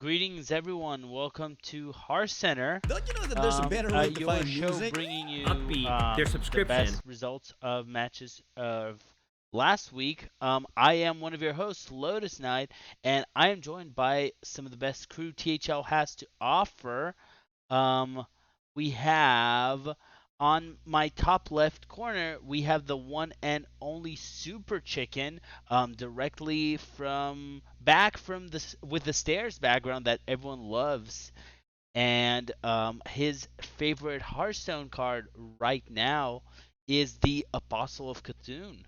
Greetings, everyone. Welcome to Hearthcenter, Don't you know that there's a better way to your find show music? bringing you Upbeat, their the subscription. best results of matches of last week. I am one of your hosts, Lotus Knight, and I am joined by some of the best crew THL has to offer. Um, we have on my top left corner, we have the one and only Super Chicken, directly from back from the with the stairs background that everyone loves, and his favorite Hearthstone card right now is the Apostle of Cthulhu.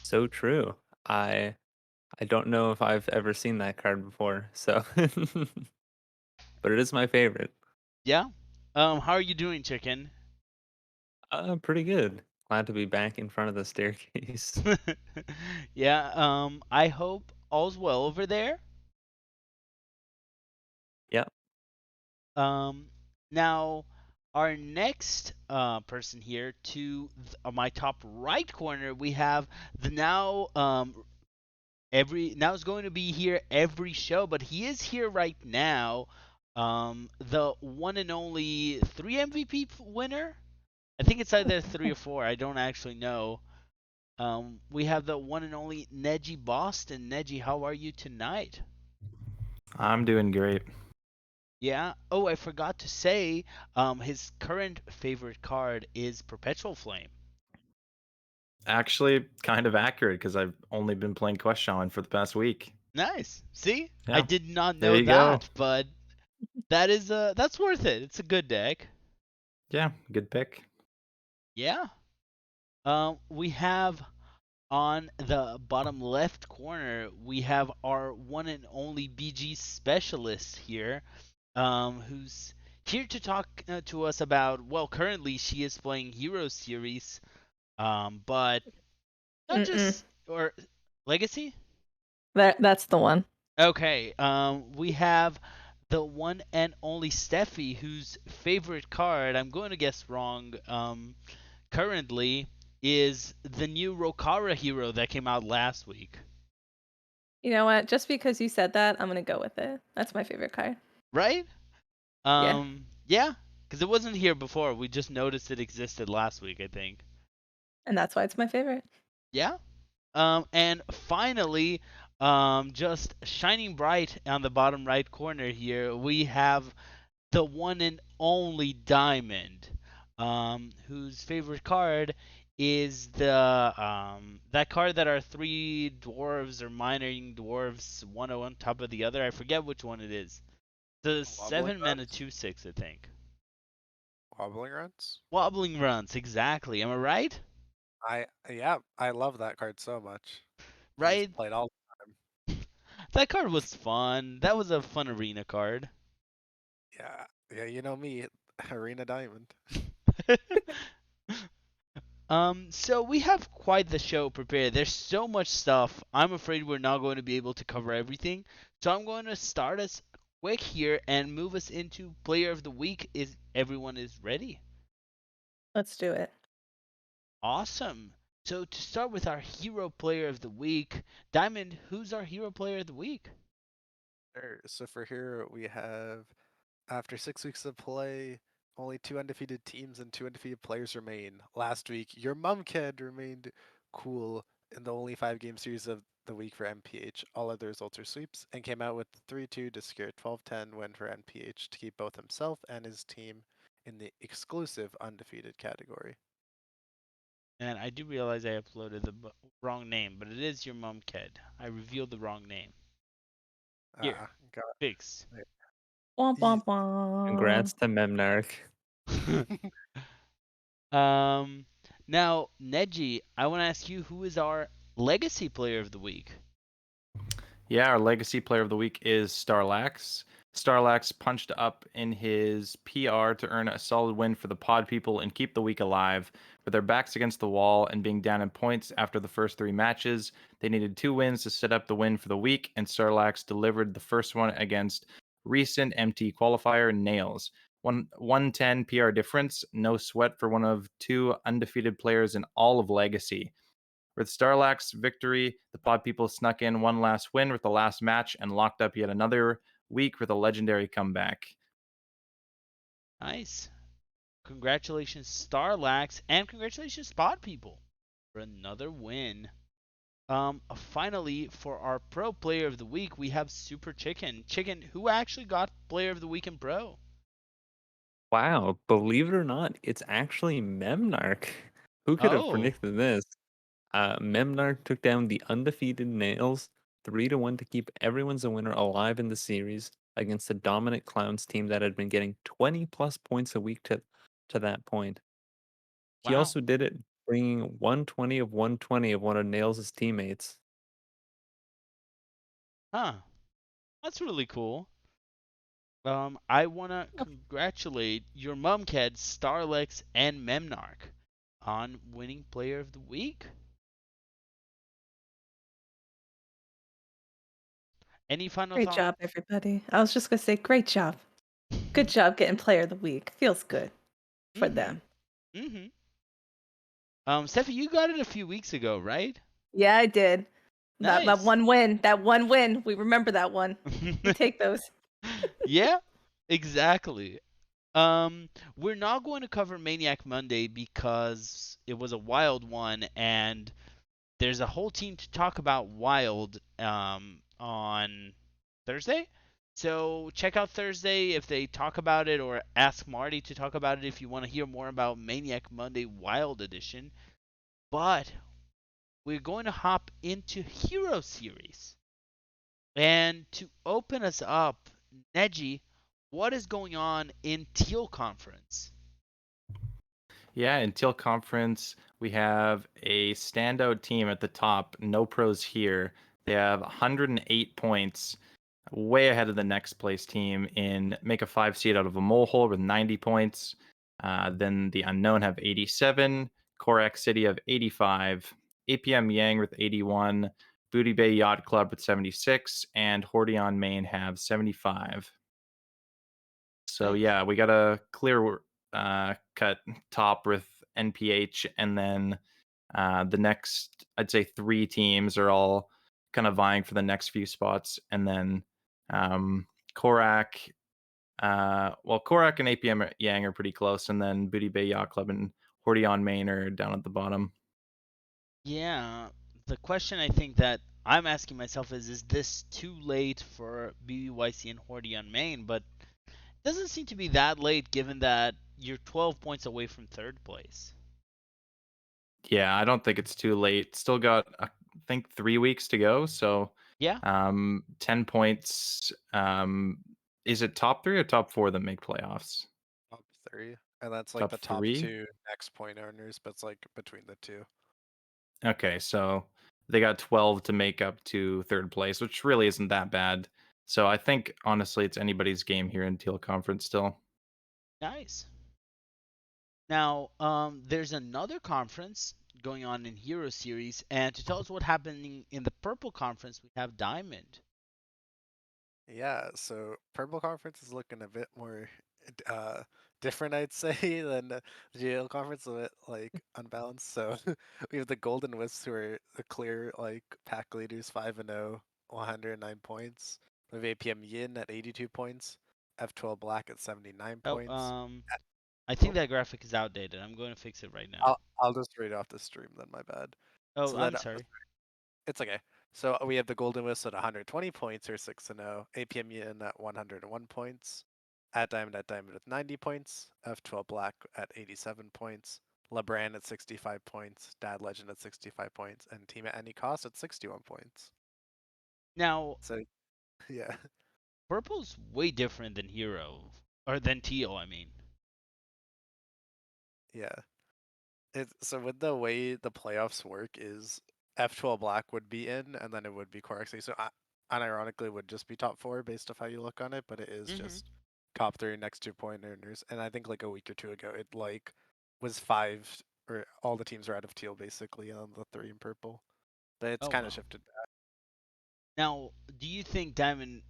So true. I don't know if I've ever seen that card before, so but it is my favorite. Yeah. How are you doing, Chicken? Pretty good. Glad to be back in front of the staircase. Yeah. I hope all's well over there. Yep. Um, Now, our next person here my top right corner, we have the now is going to be here every show, but he is here right now. The one and only 3 MVP winner. I think it's either 3 or 4. I don't actually know. We have the one and only Neji Boston. Neji, how are you tonight? I'm doing great. Yeah. Oh, I forgot to say, his current favorite card is Perpetual Flame. Actually, kind of accurate because I've only been playing Quest Shaman for the past week. Nice. See, I Yeah, did not there know you go. that, but that's worth it. It's a good deck. Yeah, good pick. Yeah. We have on the bottom left corner, we have our one and only BG specialist here, who's here to talk to us about. Well, currently she is playing Hero Series, but not Mm-mm. just or Legacy. That's the one. Okay, we have the one and only Steffi, whose favorite card, I'm going to guess wrong, currently is the new Rokara hero that came out last week. You know what? Just because you said that, I'm gonna go with it. That's my favorite card. Right? Yeah, Yeah, because it wasn't here before. We just noticed it existed last week, I think. and that's why it's my favorite. Yeah. And finally, just shining bright on the bottom right corner here, we have the one and only Diamond, whose favorite card is the that card that are three dwarves or mining dwarves, one on top of the other. I forget which one it is. The Wobbling 7 mana runs? 2/6, I think. Wobbling runs? Wobbling runs, exactly. Am I right? Yeah, I love that card so much. Just Right? played all That card was fun. That was a fun arena card. yeah. Yeah, you know me, Arena Diamond. So we have quite the show prepared. There's so much stuff. I'm afraid we're not going to be able to cover everything. So I'm going to start us quick here and move us into Player of the Week. Is everyone is ready? Let's do it. Awesome. So to start with our Hero Player of the Week, Diamond, who's our Hero Player of the Week? Sure. So for here we have, after 6 weeks of play, only 2 undefeated teams and 2 undefeated players remain. Last week, your mum kid remained cool in the only 5 game series of the week for MPH. All other results are sweeps, and came out with 3-2 to secure 12-10 win for NPH to keep both himself and his team in the exclusive undefeated category. And I do realize I uploaded the wrong name, but it is your mum, Ked. I revealed the wrong name. Here, Got fixed. it. Womp womp Congrats womp. to Memnarch. um, Now, Neji, I want to ask you, who is our Legacy Player of the Week? Yeah, our legacy player of the week is Starlax. Starlax punched up in his PR to earn a solid win for the pod people and keep the week alive. With their backs against the wall and being down in points after the first 3 matches, they needed 2 wins to set up the win for the week, and Starlax delivered the first one against recent MT qualifier Nails. 110 PR difference, no sweat for one of 2 undefeated players in all of Legacy. With Starlax's victory, the pod people snuck in one last win with the last match and locked up yet another week with a legendary comeback. Nice. Congratulations, Starlax, and congratulations, Spot People, for another win. Finally, for our Pro Player of the Week, we have Super Chicken. Chicken, who actually got Player of the Week in Pro? Wow, believe it or not, it's actually Memnarch. Who could have Oh, predicted this? Memnarch took down the undefeated Nails 3-1 to keep everyone's a winner alive in the series against a dominant Clowns team that had been getting 20 plus points a week to that point. He wow. also did it bringing 120 of 120 of one of Nails' teammates. Huh. That's really cool. I wanna Oh, congratulate your mum kids, Starlex and Memnarch, on winning Player of the Week. Any final great thought? job, everybody. I was just gonna say, great job. Good job getting player of the week. Feels good for Mhm. them. Mhm. Steffi, you got it a few weeks ago, right? Yeah, I did. That Nice. one win. That one win. We remember that one. We take those. Yeah, exactly. Um, we're not going to cover Maniac Monday because it was a wild one, and there's a whole team to talk about Wild on Thursday. So check out Thursday if they talk about it, or ask Marty to talk about it if you want to hear more about Maniac Monday Wild Edition. But we're going to hop into Hero Series. And to open us up, Neji, what is going on in Teal Conference? Yeah, in Teal Conference, we have a standout team at the top. No pros here. They have 108 points, way ahead of the next place team in make a 5 seed out of a mole hole with 90 points. Then the unknown have 87, Korak City have 85, APM Yang with 81, Booty Bay Yacht Club with 76, and Hordeon Main have 75. So Nice. yeah, we got a clear cut top with NPH, and then the next, I'd say, three teams are all kind of vying for the next few spots, and then Korak. Korak and APM Yang are pretty close, and then Booty Bay Yacht Club and Hordeon Main are down at the bottom. Yeah, the question I think that I'm asking myself is this too late for BBYC and Hordy on main? But it doesn't seem to be that late given that you're 12 points away from third place. Yeah, I don't think it's too late. Still got, I think, 3 weeks to go. So, Yeah. 10 points. Is it top three or top four that make playoffs? Top three, and that's like Top the top three? two next point earners, but it's like between the two. Okay, so they got 12 to make up to third place, which really isn't that bad. So I think honestly, it's anybody's game here in Teal Conference still. Nice. Now, there's another conference going on in Hero Series, and to tell us what happening in the Purple Conference, we have Diamond. Yeah, so Purple Conference is looking a bit more uh different, I'd say, than the GL Conference, a bit like unbalanced. So we have the Golden Wisps, who are the clear like pack leaders, 5-0, 109 points. We have APM Yin at 82 points, F12 Black at 79 Oh, points. I think Oh, that graphic is outdated. I'm going to fix it right now. I'll just read off the stream then, my bad. Oh, So I'm then sorry. it's okay. So we have the Golden Wisp at 120 points, or 6-0. APM Yin at 101 points. At Diamond with 90 points. F12 Black at 87 points. LeBran at 65 points. Dad Legend at 65 points. And Team at Any Cost at 61 points. Now, So, yeah. Purple's way different than Hero, or than Teal, I mean. Yeah. So with the way the playoffs work is F12 Black would be in, and then it would be Core XA. So unironically, it would just be top four based off how you look on it, but it is Mm-hmm. just top three next 2 point earners. And I think like a week or two ago, it like was five, or all the teams are out of teal basically on the three in purple. But it's Oh kind of wow. shifted back. Now, do you think Diamond,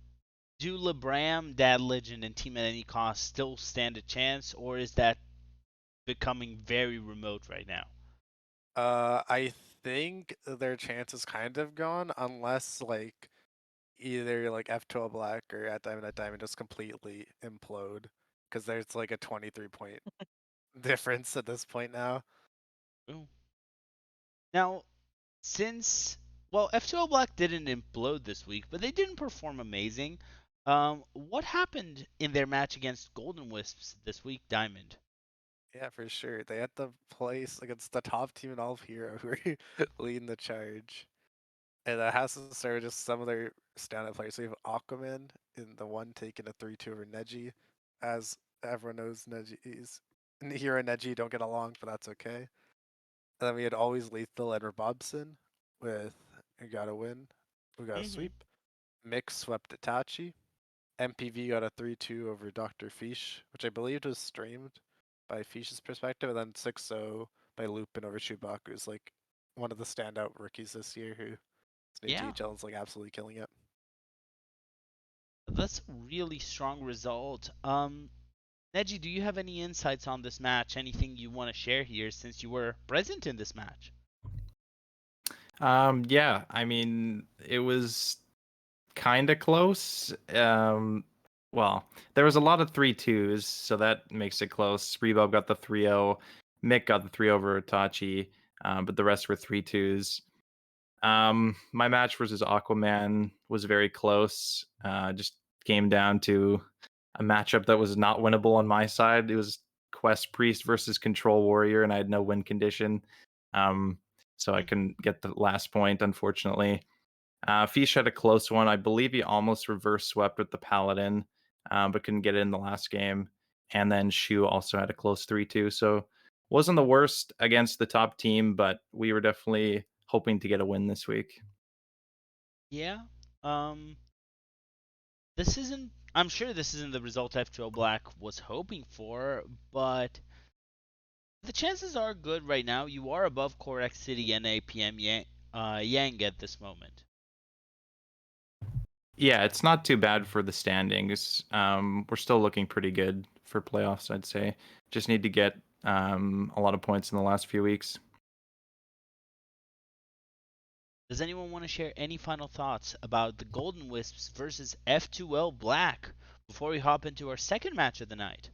do LeBram, Dad Legend, and Team at Any Cost still stand a chance, or is that becoming very remote right now? I think their chance is kind of gone unless like either like F12 Black or at Diamond just completely implode because there's like a 23-point difference at this point now. Ooh. Now, since well, F2L Black didn't implode this week, but they didn't perform amazing. What happened in their match against Golden Wisps this week, Diamond? Yeah, for sure. They had to place against the top team in all of Hero who are leading the charge. And that has to start with just some of their standout players. So you have Aquaman in the one taking a 3-2 over Neji. As everyone knows, Hero and Neji don't get along, but that's okay. And then we had Always Lethal and Robobson with We Gotta Win, We Gotta Mm-hmm. Sweep. Mix swept Itachi. MPV got a 3-2 over Dr. Fish, which I believed was streamed by Fish's perspective, and then 6-0 by Lupin over Chewbacca, who's like one of the standout rookies this year who new Yeah, THL is like absolutely killing it. that's a really strong result. Neji, do you have any insights on this match? Anything you want to share here since you were present in this match? Yeah, I mean, it was kind of close. Well, there was a lot of 3-2s, so that makes it close. Rebob got the 3-0, Mick got the 3 over Itachi, but the rest were 3-2s. My match versus Aquaman was very close. Just came down to a matchup that was not winnable on my side. It was Quest Priest versus Control Warrior, and I had no win condition. So I Mm-hmm. couldn't get the last point, unfortunately. Fish had a close one. I believe he almost reverse swept with the Paladin, but couldn't get it in the last game. And then Shu also had a close 3-2. So wasn't the worst against the top team, but we were definitely hoping to get a win this week. Yeah. Um, this isn't. I'm sure this isn't the result F2O Black was hoping for, but the chances are good right now. You are above Correct City and APM Yang at this moment. Yeah, it's not too bad for the standings. We're still looking pretty good for playoffs, I'd say. Just need to get a lot of points in the last few weeks. Does anyone want to share any final thoughts about the Golden Wisps versus F2L Black before we hop into our second match of the night?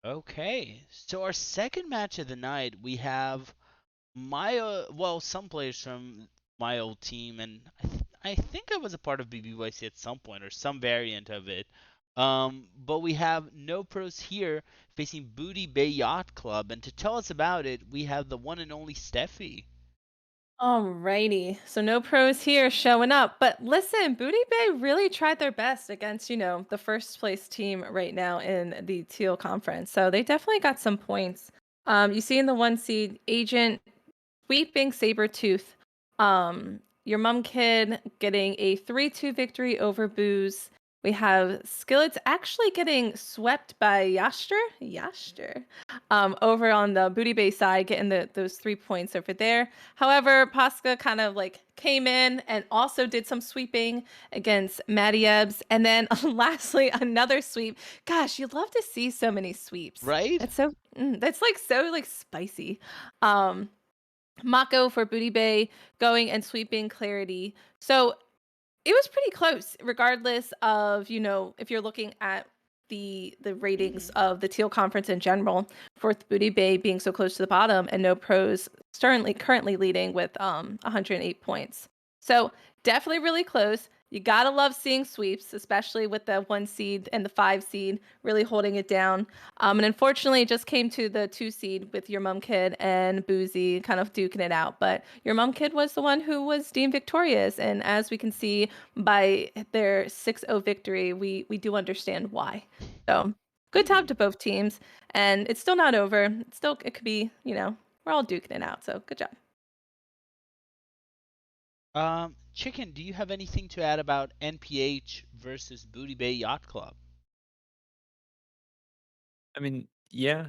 Okay, so our second match of the night, we have some players from my old team, and I think I was a part of BBYC at some point or some variant of it. But we have no pros here facing Booty Bay Yacht Club, and to tell us about it, we have the one and only Steffi. Alrighty, so no pros here showing up. But listen, Booty Bay really tried their best against, the first place team right now in the Teal Conference. So they definitely got some points. You see in the one seed, Agent sweeping Sabretooth. Your mom kid getting a 3-2 victory over Booze. We have Skillets actually getting swept by Yashter, over on the Booty Bay side, getting those 3 points over there. However, Pasca kind of like came in and also did some sweeping against Madiebs. And then lastly, another sweep. Gosh, you love to see so many sweeps. Right? That's like so like spicy. Mako for Booty Bay going and sweeping Clarity. So it was pretty close, regardless of, if you're looking at the ratings Mm-hmm. of the Teal Conference in general, for Booty Bay being so close to the bottom and no pros currently leading with 108 points. So definitely really close. You gotta love seeing sweeps, especially with the 1 seed and the 5 seed really holding it down. And unfortunately, it just came to the 2 seed with your mom kid and Boozy kind of duking it out. But your mom kid was the one who was deemed victorious, and as we can see by their 6-0 victory, we do understand why. So good Mm-hmm. job to both teams, and it's still not over. It could be, we're all duking it out. So good job. Chicken, do you have anything to add about NPH versus Booty Bay Yacht Club? I mean, yeah,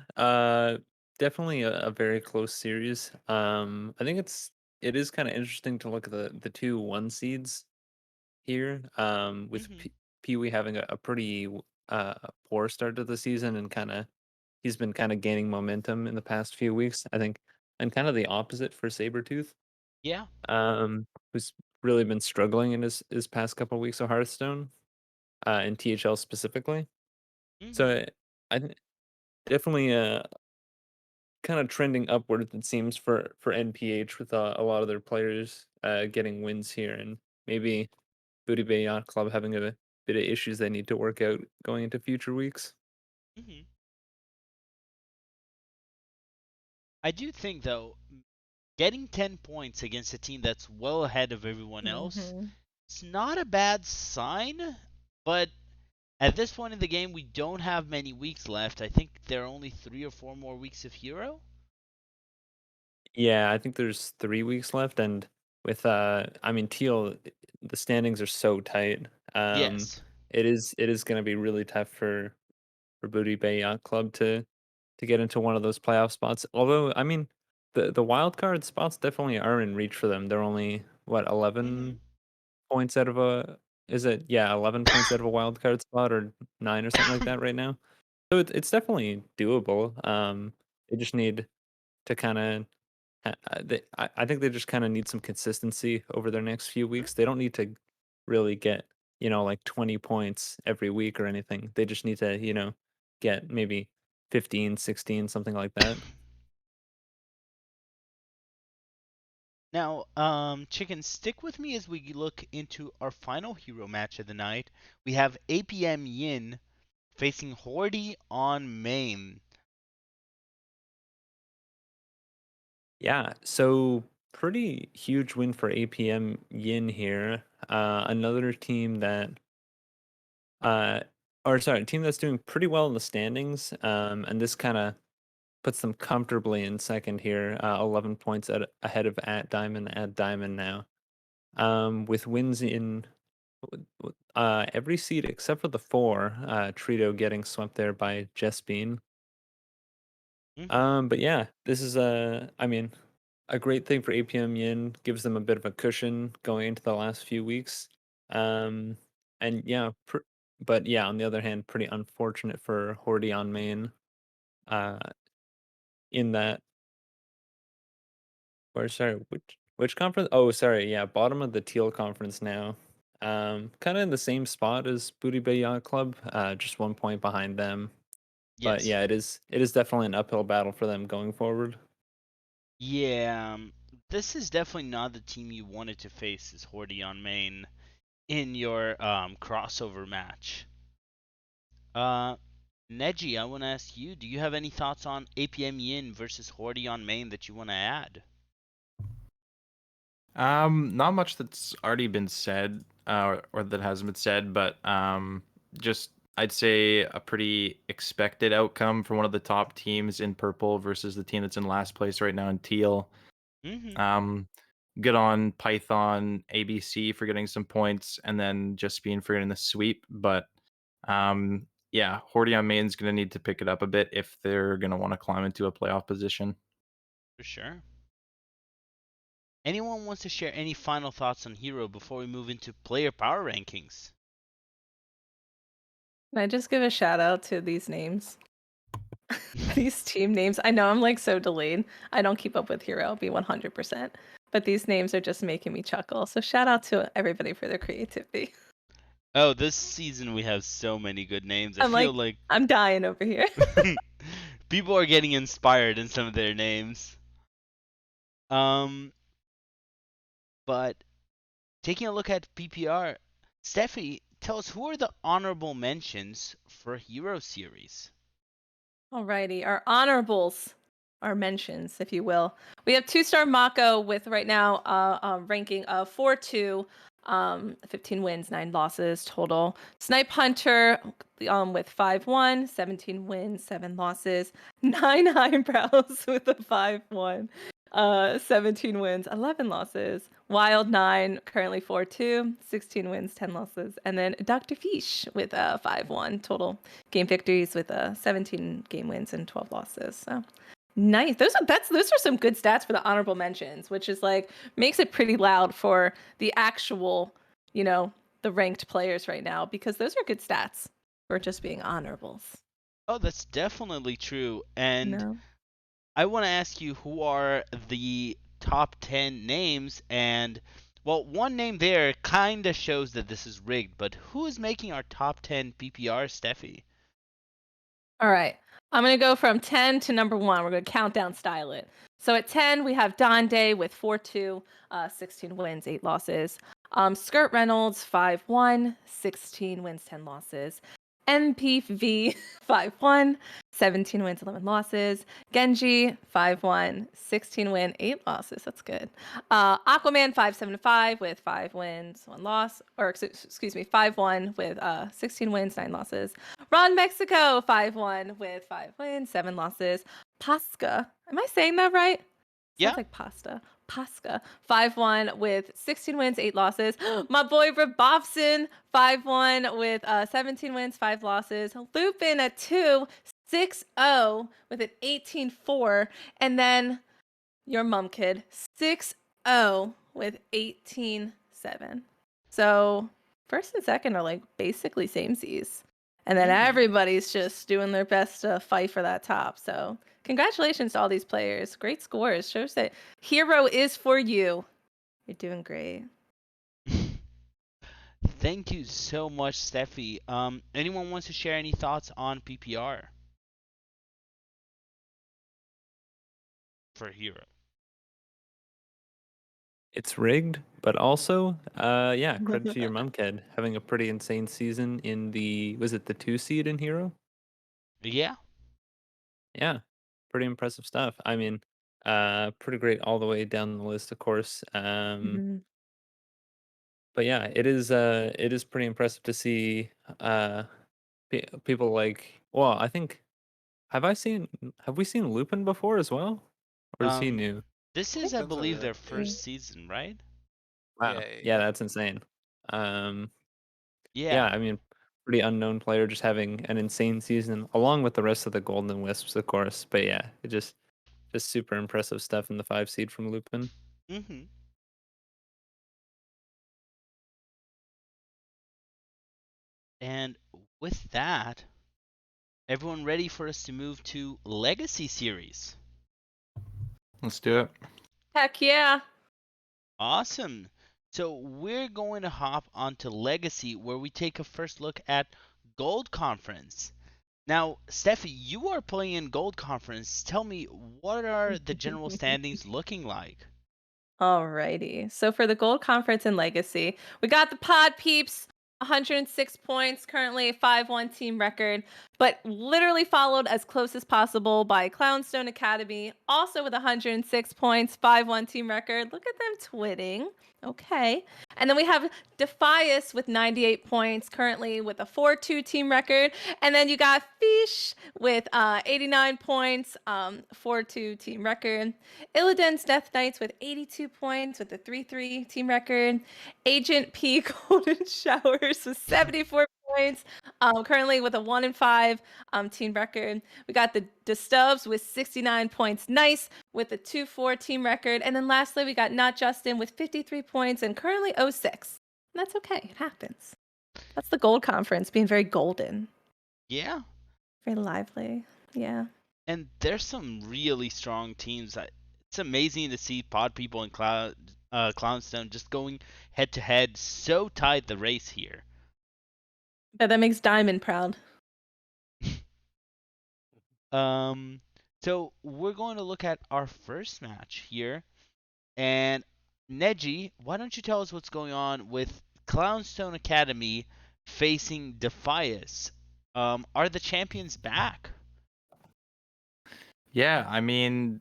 definitely a very close series. I think it is kind of interesting to look at the two one seeds here. With Mm-hmm. Pee Wee having a pretty poor start to the season, and he's been kind of gaining momentum in the past few weeks, I think, and kind of the opposite for Sabretooth, Yeah. who's really been struggling in his past couple of weeks of Hearthstone, in THL specifically. Hmm. So definitely kind of trending upwards, it seems, for NPH, with a lot of their players getting wins here, and maybe Booty Bay Yacht Club having a bit of issues they need to work out going into future weeks. Hmm. I do think though, getting 10 points against a team that's well ahead of everyone else, Mm-hmm. it's not a bad sign, but at this point in the game, we don't have many weeks left. I think there are only 3 or 4 more weeks of Hero. Yeah, I think there's 3 weeks left, and with I mean, Teal, the standings are so tight. Yes. It is going to be really tough for Booty Bay Yacht Club to get into one of those playoff spots. Although, I mean, the wild card spots definitely are in reach for them. They're only what, Hmm. 11 points out of a, is it, yeah, 11 points out of a wild card spot, or 9 or something like that right now. So it's definitely doable. They just need to kind of, I think they just kind of need some consistency over their next few weeks. They don't need to really get, like 20 points every week or anything. They just need to, get maybe 15, 16, something like that. Now, Chicken, stick with me as we look into our final hero match of the night. We have APM Yin facing Hordy on Main. Yeah, so pretty huge win for APM Yin here. Another team that, uh, or sorry, a team that's doing pretty well in the standings. And this kind of puts them comfortably in second here, 11 points ahead of at Diamond now. With wins in every seed except for the four, Trito getting swept there by Jess Bean. Hmm. But yeah, this is I mean, a great thing for APM Yin, gives them a bit of a cushion going into the last few weeks. Um, and yeah, but yeah, on the other hand, pretty unfortunate for Hordy on main. Uh, in that, or sorry, which conference? Oh, sorry, yeah, bottom of the Teal conference now. Kind of in the same spot as Booty Bay Yacht Club, just 1 point behind them. But Yes. yeah, it is definitely an uphill battle for them going forward. Yeah, this is definitely not the team you wanted to face as Hordy on Main in your crossover match. Uh, Neji, I want to ask you, do you have any thoughts on APM Yin versus Hordy on Main that you want to add? Not much that's already been said, or that hasn't been said, but just I'd say a pretty expected outcome for one of the top teams in purple versus the team that's in last place right now in teal. Mm-hmm. Um, Good on Python, ABC for getting some points, and then just being for getting the sweep. But yeah, Hordy on main's going to need to pick it up a bit if they're going to want to climb into a playoff position. For sure. Anyone wants to share any final thoughts on Hero before we move into player power rankings? Can I just give a shout out to these names? These team names. I know I'm like so delayed. I don't keep up with Hero, I'll be 100%. But these names are just making me chuckle. So shout out to everybody for their creativity. Oh, this season we have so many good names. I I'm feel like, like I'm dying over here. people are getting inspired in some of their names. Um, but taking a look at PPR, Steffi, tell us who are the honorable mentions for Hero Series? Alrighty, our honorables, our mentions, if you will. We have 2-star Mako with right now a ranking of 4-2, 15 wins, 9 losses total. Snipe Hunter with 5-1, 17 wins, 7 losses. 9 Eyebrows with a 5-1. 17 wins, 11 losses. Wild 9, currently 4-2, 16 wins, 10 losses. And then Dr. Fish with a 5-1 total game victories with 17 game wins and 12 losses. So nice. Those are some good stats for the honorable mentions, which is like makes it pretty loud for the actual, the ranked players right now because those are good stats. We're just being honorables. Oh, that's definitely true. And No. I want to ask you who are the top 10 names, and well, one name there kind of shows that this is rigged, but who is making our top 10 PPR, Steffi? All right. I'm going to go from 10 to number 1. We're going to countdown style it. So at 10, we have Don Day with 4-2, 16 wins, 8 losses. Skirt Reynolds, 5-1, 16 wins, 10 losses. MPV, 5-1, 17 wins, 11 losses. Genji, 5-1, 16 win, 8 losses. That's good. Aquaman, 5-7-5 with 5 wins, 1 loss. Or excuse me, 5-1 with 16 wins, 9 losses. Ron Mexico, 5-1 with 5 wins, 7 losses. Pasca, am I saying that right? Yeah. Sounds like pasta. Pasca, 5-1 with 16 wins, 8 losses. My boy Rabovson, 5-1 with 17 wins, 5 losses. Lupin at 2, 6-0 with an 18-4. And then your mom kid, 6-0 with 18-7. So first and second are like basically samesies. And then everybody's just doing their best to fight for that top. So congratulations to all these players. Great scores. Shows that Hero is for you. You're doing great. Thank you so much, Steffi. Anyone wants to share any thoughts on PPR for Hero? It's rigged, but also, yeah, credit to your mom, kid, having a pretty insane season in was it the 2 seed in Hero? Yeah. Yeah, pretty impressive stuff. I mean, pretty great all the way down the list, of course. Mhm. But yeah, it is pretty impressive to see people like. Well, I think have we seen Lupin before as well, or is he new? This I is, think I Depends on believe, the their yeah. first season, right? Wow, Yeah, yeah, that's insane. Um, Yeah. yeah, I mean, pretty unknown player just having an insane season along with the rest of the Golden Wisps, of course. But yeah, it just super impressive stuff in the 5 seed from Lupin. Mm-hmm. And with that, everyone ready for us to move to Legacy Series? Let's do it. Heck yeah. Awesome. So we're going to hop onto Legacy, where we take a first look at Gold Conference. Now, Steffi, you are playing in Gold Conference. Tell me, what are the general standings looking like? Alrighty. So for the Gold Conference and Legacy, we got the Pod Peeps, 106 points, currently a 5-1 team record, but literally followed as close as possible by Clownstone Academy, also with 106 points, 5-1 team record. Look at them twitting. Okay. And then we have Defias with 98 points, currently with a 4-2 team record. And then you got Fish with 89 points, 4-2 team record. Illidan's Death Knights with 82 points with a 3-3 team record. Agent P Golden Showers with 74 points, currently with a 1-5 team record. We got the Stubbs with 69 points, nice, with a 2-4 team record. And then lastly, we got Not Justin with 53 points and currently 0-6. And that's okay, it happens. That's the Gold Conference being very golden, Yeah. very lively. Yeah. And there's some really strong teams. It's amazing to see Pod People and Clownstone just going head to head. So tied the race here. But that makes Diamond proud. So we're going to look at our first match here. And Neji, why don't you tell us what's going on with Clownstone Academy facing Defias? Are the champions back? Yeah, I mean,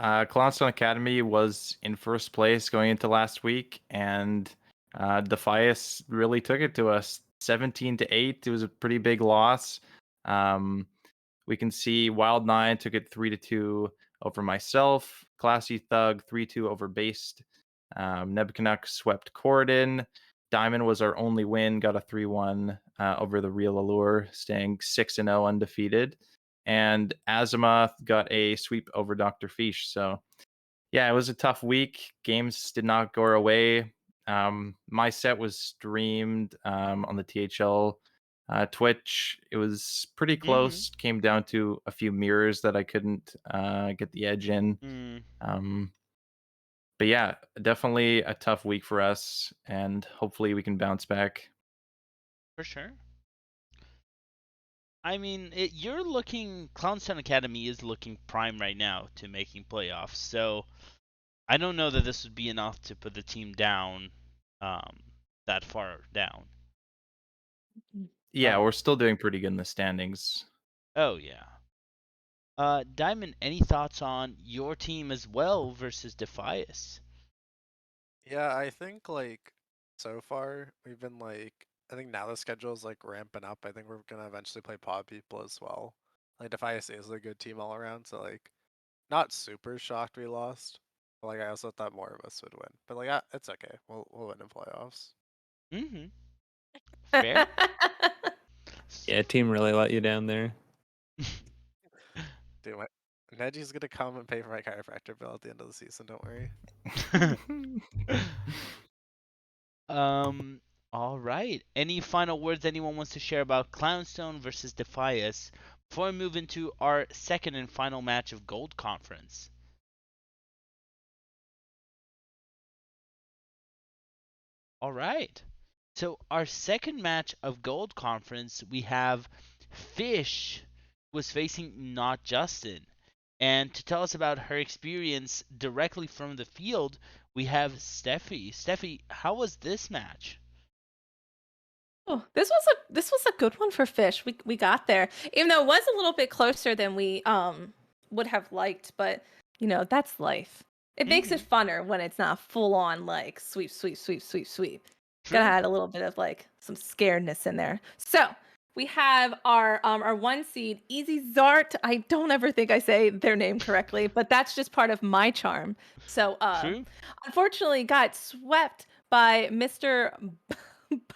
Clownstone Academy was in first place going into last week, and Defias really took it to us, 17-8. It was a pretty big loss. We can see Wild Nine took it 3-2 over myself. Classy Thug 3-2 over Based. Nebcanuck swept Corden. Diamond was our only win, got a 3-1 over the Real Allure, staying 6-0 undefeated. And Azimuth got a sweep over Dr. Fish. So, yeah, it was a tough week. Games did not go our way. My set was streamed on the THL Twitch, it was pretty Mm-hmm. close. Came down to a few mirrors that I couldn't get the edge in. Mm, But yeah, definitely a tough week for us, and hopefully we can bounce back. for sure. I mean, you're looking. Clownstown Academy is looking prime right now to making playoffs. So I don't know that this would be enough to put the team down, um, that far down. Yeah, Uh, we're still doing pretty good in the standings. oh yeah. Diamond, any thoughts on your team as well versus Defias? Yeah, I think like so far we've been like I think now the schedule's like ramping up. I think we're gonna eventually play Pod People as well. Like Defias is a good team all around, so like not super shocked we lost. But like I also thought more of us would win. But like it's okay. We'll win in playoffs. Mm-hmm. Fair. Yeah, team really let you down there. Dude, Neji's gonna come and pay for my chiropractor bill at the end of the season. Don't worry. um. All right. Any final words anyone wants to share about Clownstone versus Defias before we move into our second and final match of Gold Conference? All right. So our second match of Gold Conference, we have Fish was facing Not Justin. And to tell us about her experience directly from the field, we have Steffi. Steffi, how was this match? Oh, this was a good one for Fish. We got there, even though it was a little bit closer than we would have liked, but that's life. It makes it Mm-hmm. funner when it's not full on like sweep, sweep, sweep, sweep, sweep. Gotta True. add a little bit of like some scaredness in there. So we have our one seed, Easy Zart. I don't ever think I say their name correctly, but that's just part of my charm. So True. unfortunately got swept by Mr.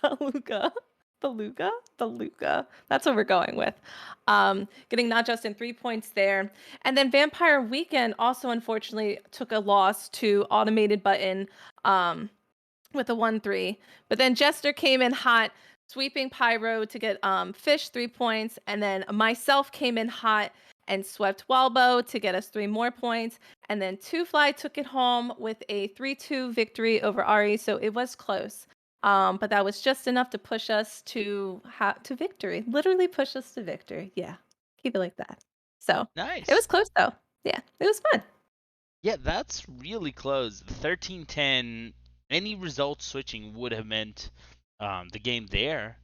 Beluga. Beluga. That's what we're going with. Getting not just in 3 points there. And then Vampire Weekend also unfortunately took a loss to Automated Button with a 1-3. But then Jester came in hot, sweeping Pyro to get Fish 3 points. And then myself came in hot and swept Walbo to get us 3 more points. And then Two Fly took it home with a 3-2 victory over Ari. So it was close. But that was just enough to push us to victory. Literally push us to victory. Yeah, keep it like that. So it was Nice. close though. Yeah, it was fun. Yeah, that's really close. 13-10. Any result switching would have meant the game there.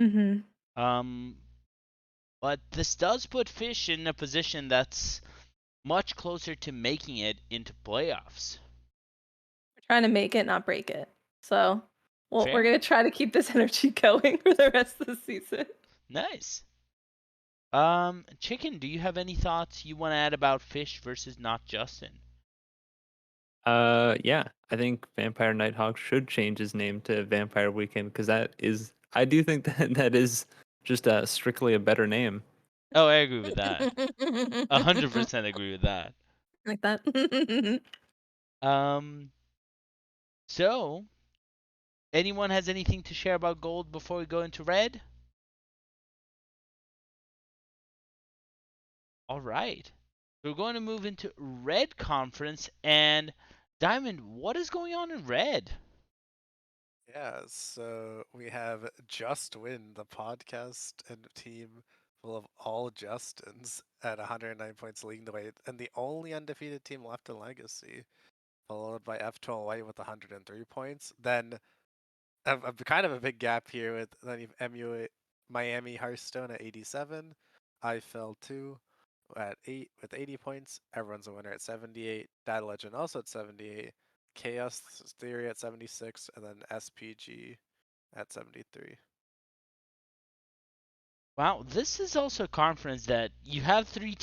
Mm-hmm. Um, but this does put Fish in a position that's much closer to making it into playoffs. We're trying to make it, not break it. So, well, we're Fair. gonna try to keep this energy going for the rest of the season. Nice. Chicken, do you have any thoughts you want to add about Fish versus Not Justin? Yeah, I think Vampire Nighthawk should change his name to Vampire Weekend because I do think that is just strictly a better name. Oh, I agree with that. 100% agree with that. Like that. Um, so anyone has anything to share about gold before we go into red? All right. We're going to move into red conference and Diamond, what is going on in red? Yeah, so we have Just Win, the podcast and team full of all Justins at 109 points leading the way, and the only undefeated team left in Legacy, followed by F12 White with 103 points. Then kind of a big gap here with then you've Miami Hearthstone at 87. I fell 2 at 8 with 80 points. Everyone's a winner at 78. Data Legend also at 78. Chaos Theory at 76, and then SPG at 73. Wow, this is also a conference that you have two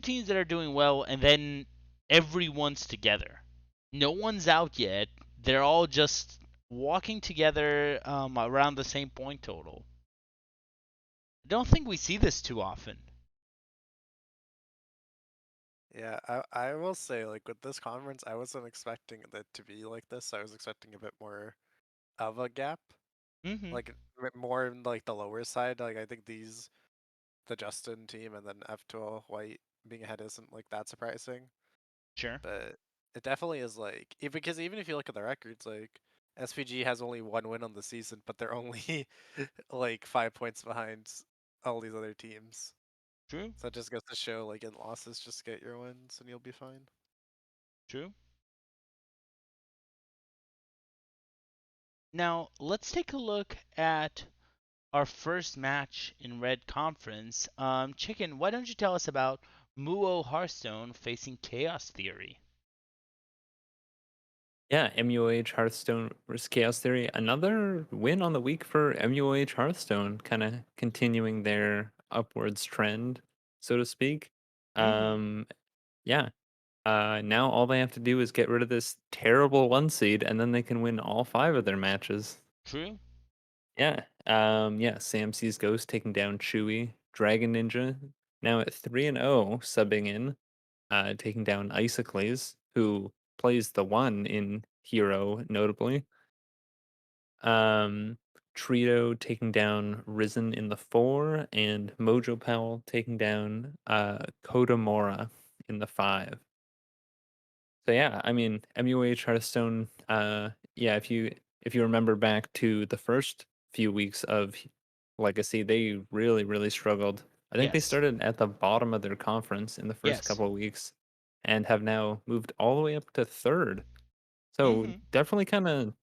teams that are doing well, and then everyone's together. No one's out yet. They're all just walking together around the same point total. I don't think we see this too often. Yeah, I will say, like, with this conference, I wasn't expecting it to be like this. I was expecting a bit more of a gap. Mm-hmm. Like more in like the lower side. Like I think the Justin team and then F2L White being ahead isn't like that surprising. Sure. But it definitely is like because even if you look at the records, like SPG has only 1 win on the season, but they're only like 5 points behind all these other teams. True. So it just goes to show, like in losses, just get your wins and you'll be fine. True. Now let's take a look at our first match in Red Conference. Chicken, why don't you tell us about Muo Hearthstone facing Chaos Theory? Yeah, MUOH Hearthstone versus Chaos Theory. Another win on the week for MUOH Hearthstone, kind of continuing their upwards trend, so to speak. Mm-hmm. Yeah. Now all they have to do is get rid of this terrible 1 seed, and then they can win all 5 of their matches. True. Yeah. Yeah, Sam C's Ghost taking down Chewy, Dragon Ninja, now at 3-0, subbing in, taking down Isocles, who plays the 1 in Hero, notably. Um, Trito taking down Risen in the 4, and Mojo Powell taking down Kodamora in the 5. So yeah, I mean MUH Hearthstone. Yeah, if you remember back to the first few weeks of Legacy, they really struggled. I think they Yes. started at the bottom of their conference in the first Yes. couple of weeks, and have now moved all the way up to third. So Mm-hmm. definitely kind of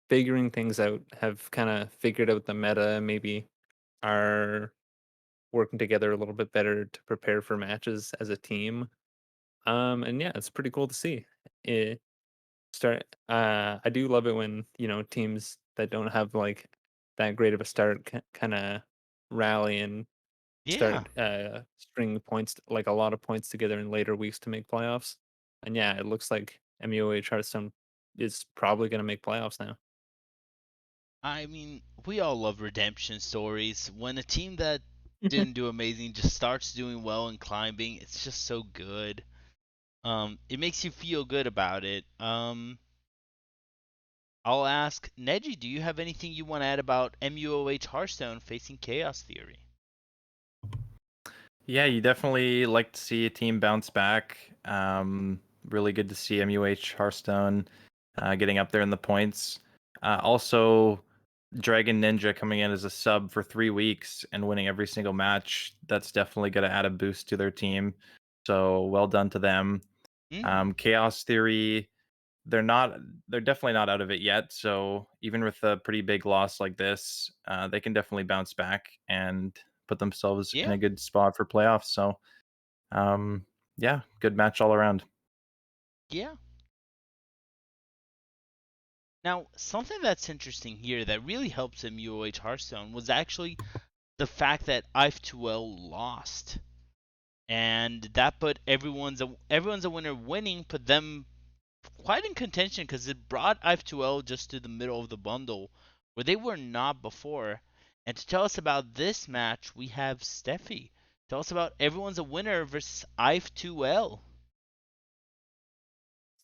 figuring things out. Have kind of figured out the meta. Maybe are working together a little bit better to prepare for matches as a team. And yeah, it's pretty cool to see. I do love it when teams that don't have like that great of a start kind of rally and Yeah. start stringing points, like a lot of points together in later weeks to make playoffs. And yeah, it looks like MUOH Hearthstone is probably going to make playoffs now. I mean, we all love redemption stories. When a team that didn't do amazing just starts doing well and climbing, it's just so good. It makes you feel good about it. I'll ask Neji, do you have anything you want to add about MUOH Hearthstone facing Chaos Theory? Yeah, you definitely like to see a team bounce back. Really good to see MUH Hearthstone getting up there in the points. Also, Dragon Ninja coming in as a sub for 3 weeks and winning every single match. That's definitely going to add a boost to their team. So well done to them. Mm-hmm. Chaos Theory, they're definitely not out of it yet. So even with a pretty big loss like this, they can definitely bounce back and put themselves in Yeah. a good spot for playoffs. So um, yeah, good match all around. Yeah. Now, something that's interesting here that really helps MUOH Hearthstone was actually the fact that IF2L lost. And that put everyone's a winner winning, put them quite in contention because it brought IF2L just to the middle of the bundle where they were not before. And to tell us about this match, we have Steffi. Tell us about everyone's a winner versus IF2L.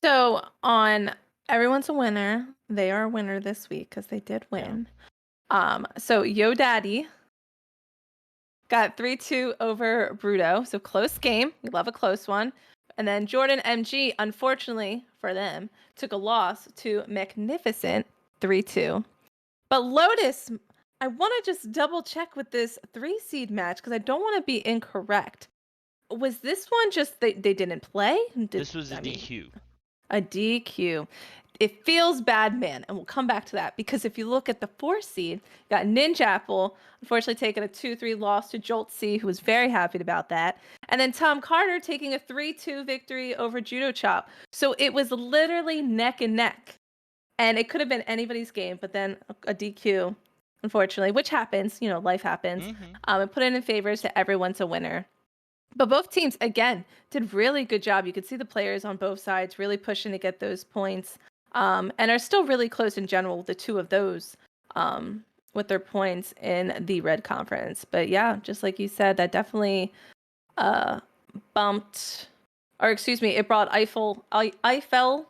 So on Everyone's a Winner, they are a winner this week because they did Yeah. win. So Yo Daddy got 3-2 over Bruto. So close game. We love a close one. And then Jordan MG, unfortunately for them, took a loss to Magnificent 3-2. But Lotus, I want to just double check with this 3-seed match because I don't want to be incorrect. Was this one just they didn't play? This was a DQ. A DQ. It feels bad, man, and we'll come back to that because if you look at the 4 seed, you got Ninja Apple, unfortunately taking a 2-3 loss to Jolt C, who was very happy about that, and then Tom Carter taking a 3-2 victory over Judo Chop. So it was literally neck and neck, and it could have been anybody's game, but then a DQ, unfortunately, which happens, life happens. Mm-hmm. And put it in favors to everyone's a winner. But both teams, again, did really good job. You could see the players on both sides really pushing to get those points, and are still really close in general, the two of those, with their points in the red conference. But yeah, just like you said, that definitely bumped, or excuse me, it brought I2L,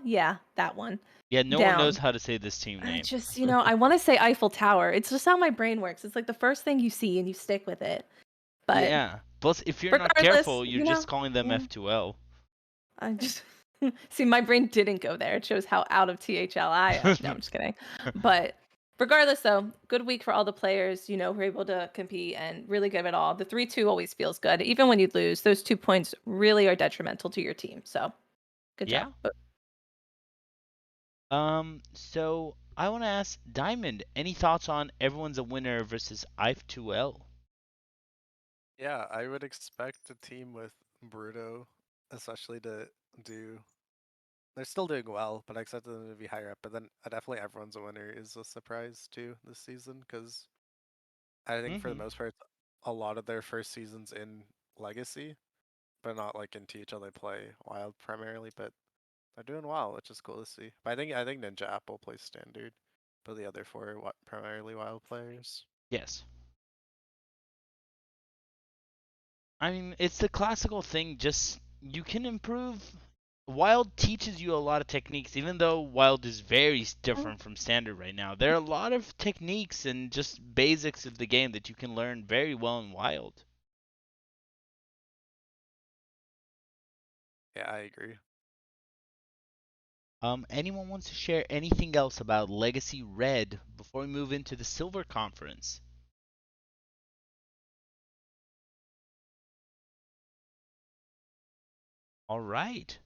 yeah, that one. Yeah, no one knows Down. how to say this team I name. just, I want to say Eiffel Tower. It's just how my brain works. It's like the first thing you see and you stick with it. But Yeah. Plus, if you're not regardless, careful, you're just calling them yeah, F2L. I just see my brain didn't go there. It shows how out of THL I am. No, I'm just kidding. But regardless, though, good week for all the players. Who are able to compete and really give it all. The 3-2 always feels good, even when you lose. Those 2 points really are detrimental to your team. So good Yeah. job. So I want to ask Diamond, any thoughts on everyone's a winner versus IF2L? Yeah, I would expect a team with Bruto, especially to do. They're still doing well, but I expected them to be higher up. But then definitely everyone's a winner is a surprise too this season because I think for the Mm-hmm. most part, a lot of their first seasons in Legacy, but not like in THL. They play Wild primarily, but they're doing well, which is cool to see. But I think Ninja Apple plays Standard, but the other four are primarily Wild players. Yes. I mean, it's the classical thing, just you can improve. Wild teaches you a lot of techniques, even though Wild is very different from Standard right now. There are a lot of techniques and just basics of the game that you can learn very well in Wild. Yeah, I agree. Anyone wants to share anything else about Legacy Red before we move into the Silver Conference? All right.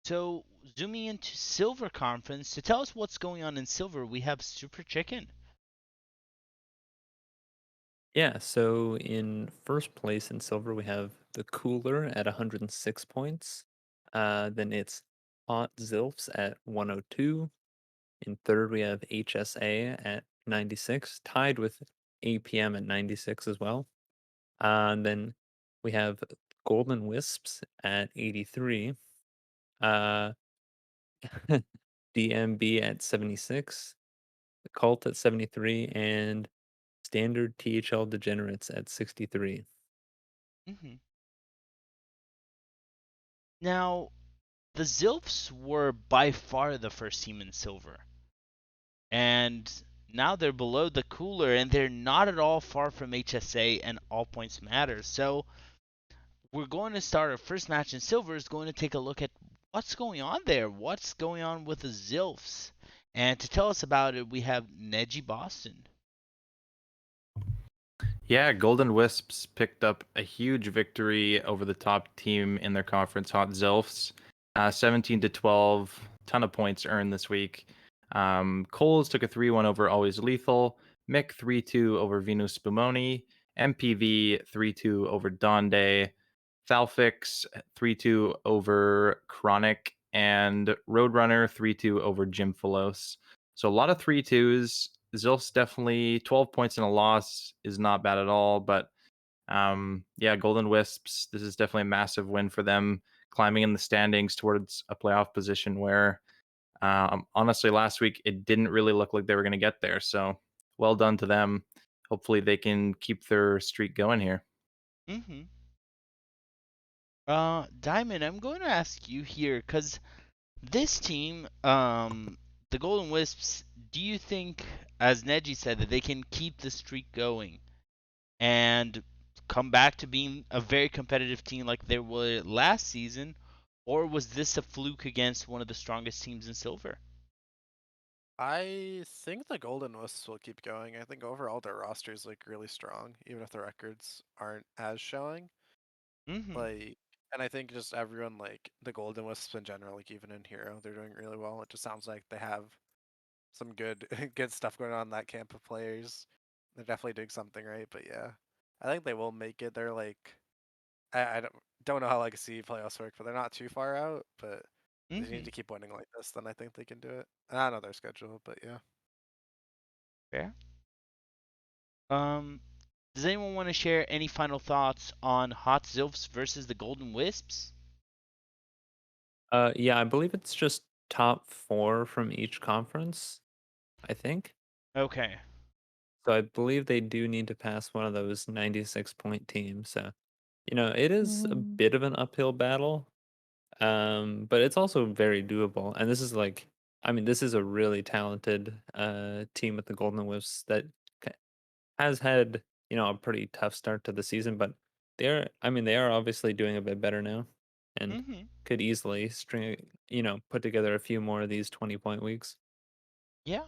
So, zooming into Silver Conference, to tell us what's going on in Silver, we have Super Chicken. Yeah, so in first place in silver, we have the Cooler at 106 points. Then it's Hot Zilfs at 102. In third, we have HSA at 96, tied with APM at 96 as well. And then we have Golden Wisps at 83. Uh, DMB at 76. The Cult at 73. And Standard THL Degenerates at 63. Hmm. Now, the Zilfs were by far the first team in Silver. And now they're below the Cooler, and they're not at all far from HSA and All Points Matter. So, we're going to start our first match in Silver is going to take a look at what's going on there. What's going on with the Zilfs? And to tell us about it, we have Neji Boston. Yeah, Golden Wisps picked up a huge victory over the top team in their conference, Hot Zilfs. 17-12, ton of points earned this week. Coles took a 3-1 over Always Lethal. Mick 3-2 over Venus Spumoni. MPV 3-2 over Donde. Thalfix 3-2 over Chronic. And Roadrunner 3-2 over Jim Philos. So a lot of 3-2s. Zilf's definitely 12 points in a loss is not bad at all. But yeah, Golden Wisps, this is definitely a massive win for them, climbing in the standings towards a playoff position where honestly last week it didn't really look like they were going to get there. So well done to them. Hopefully they can keep their streak going here. Mm-hmm. Diamond, I'm going to ask you here because this team, the Golden Wisps, do you think, as Neji said, that they can keep the streak going and come back to being a very competitive team like they were last season, or was this a fluke against one of the strongest teams in Silver? I think the Golden Wisps will keep going. I think overall their roster is like really strong, even if the records aren't as showing. Mm-hmm. Like, and I think just everyone like the Golden Wisps in general, like even in Hero, they're doing really well. It just sounds like they have some good good stuff going on in that camp of players. They're definitely doing something right, but yeah, I think they will make it. They're like I don't know how Legacy playoffs work, but they're not too far out. But if they need Mm-hmm. to keep winning like this, then I think they can do it. I don't know their schedule, but yeah. Fair. Um, does anyone want to share any final thoughts on Hot Zilfs versus the Golden Wisps? Yeah, I believe it's just top 4 from each conference, I think. Okay. So I believe they do need to pass one of those 96-point teams. So, it is a Mm. bit of an uphill battle, but it's also very doable. And this is like I mean, this is a really talented team with the Golden Wisps that ca- has had, a pretty tough start to the season, but they are obviously doing a bit better now and Mm-hmm. could easily put together a few more of these 20-point weeks. Yeah.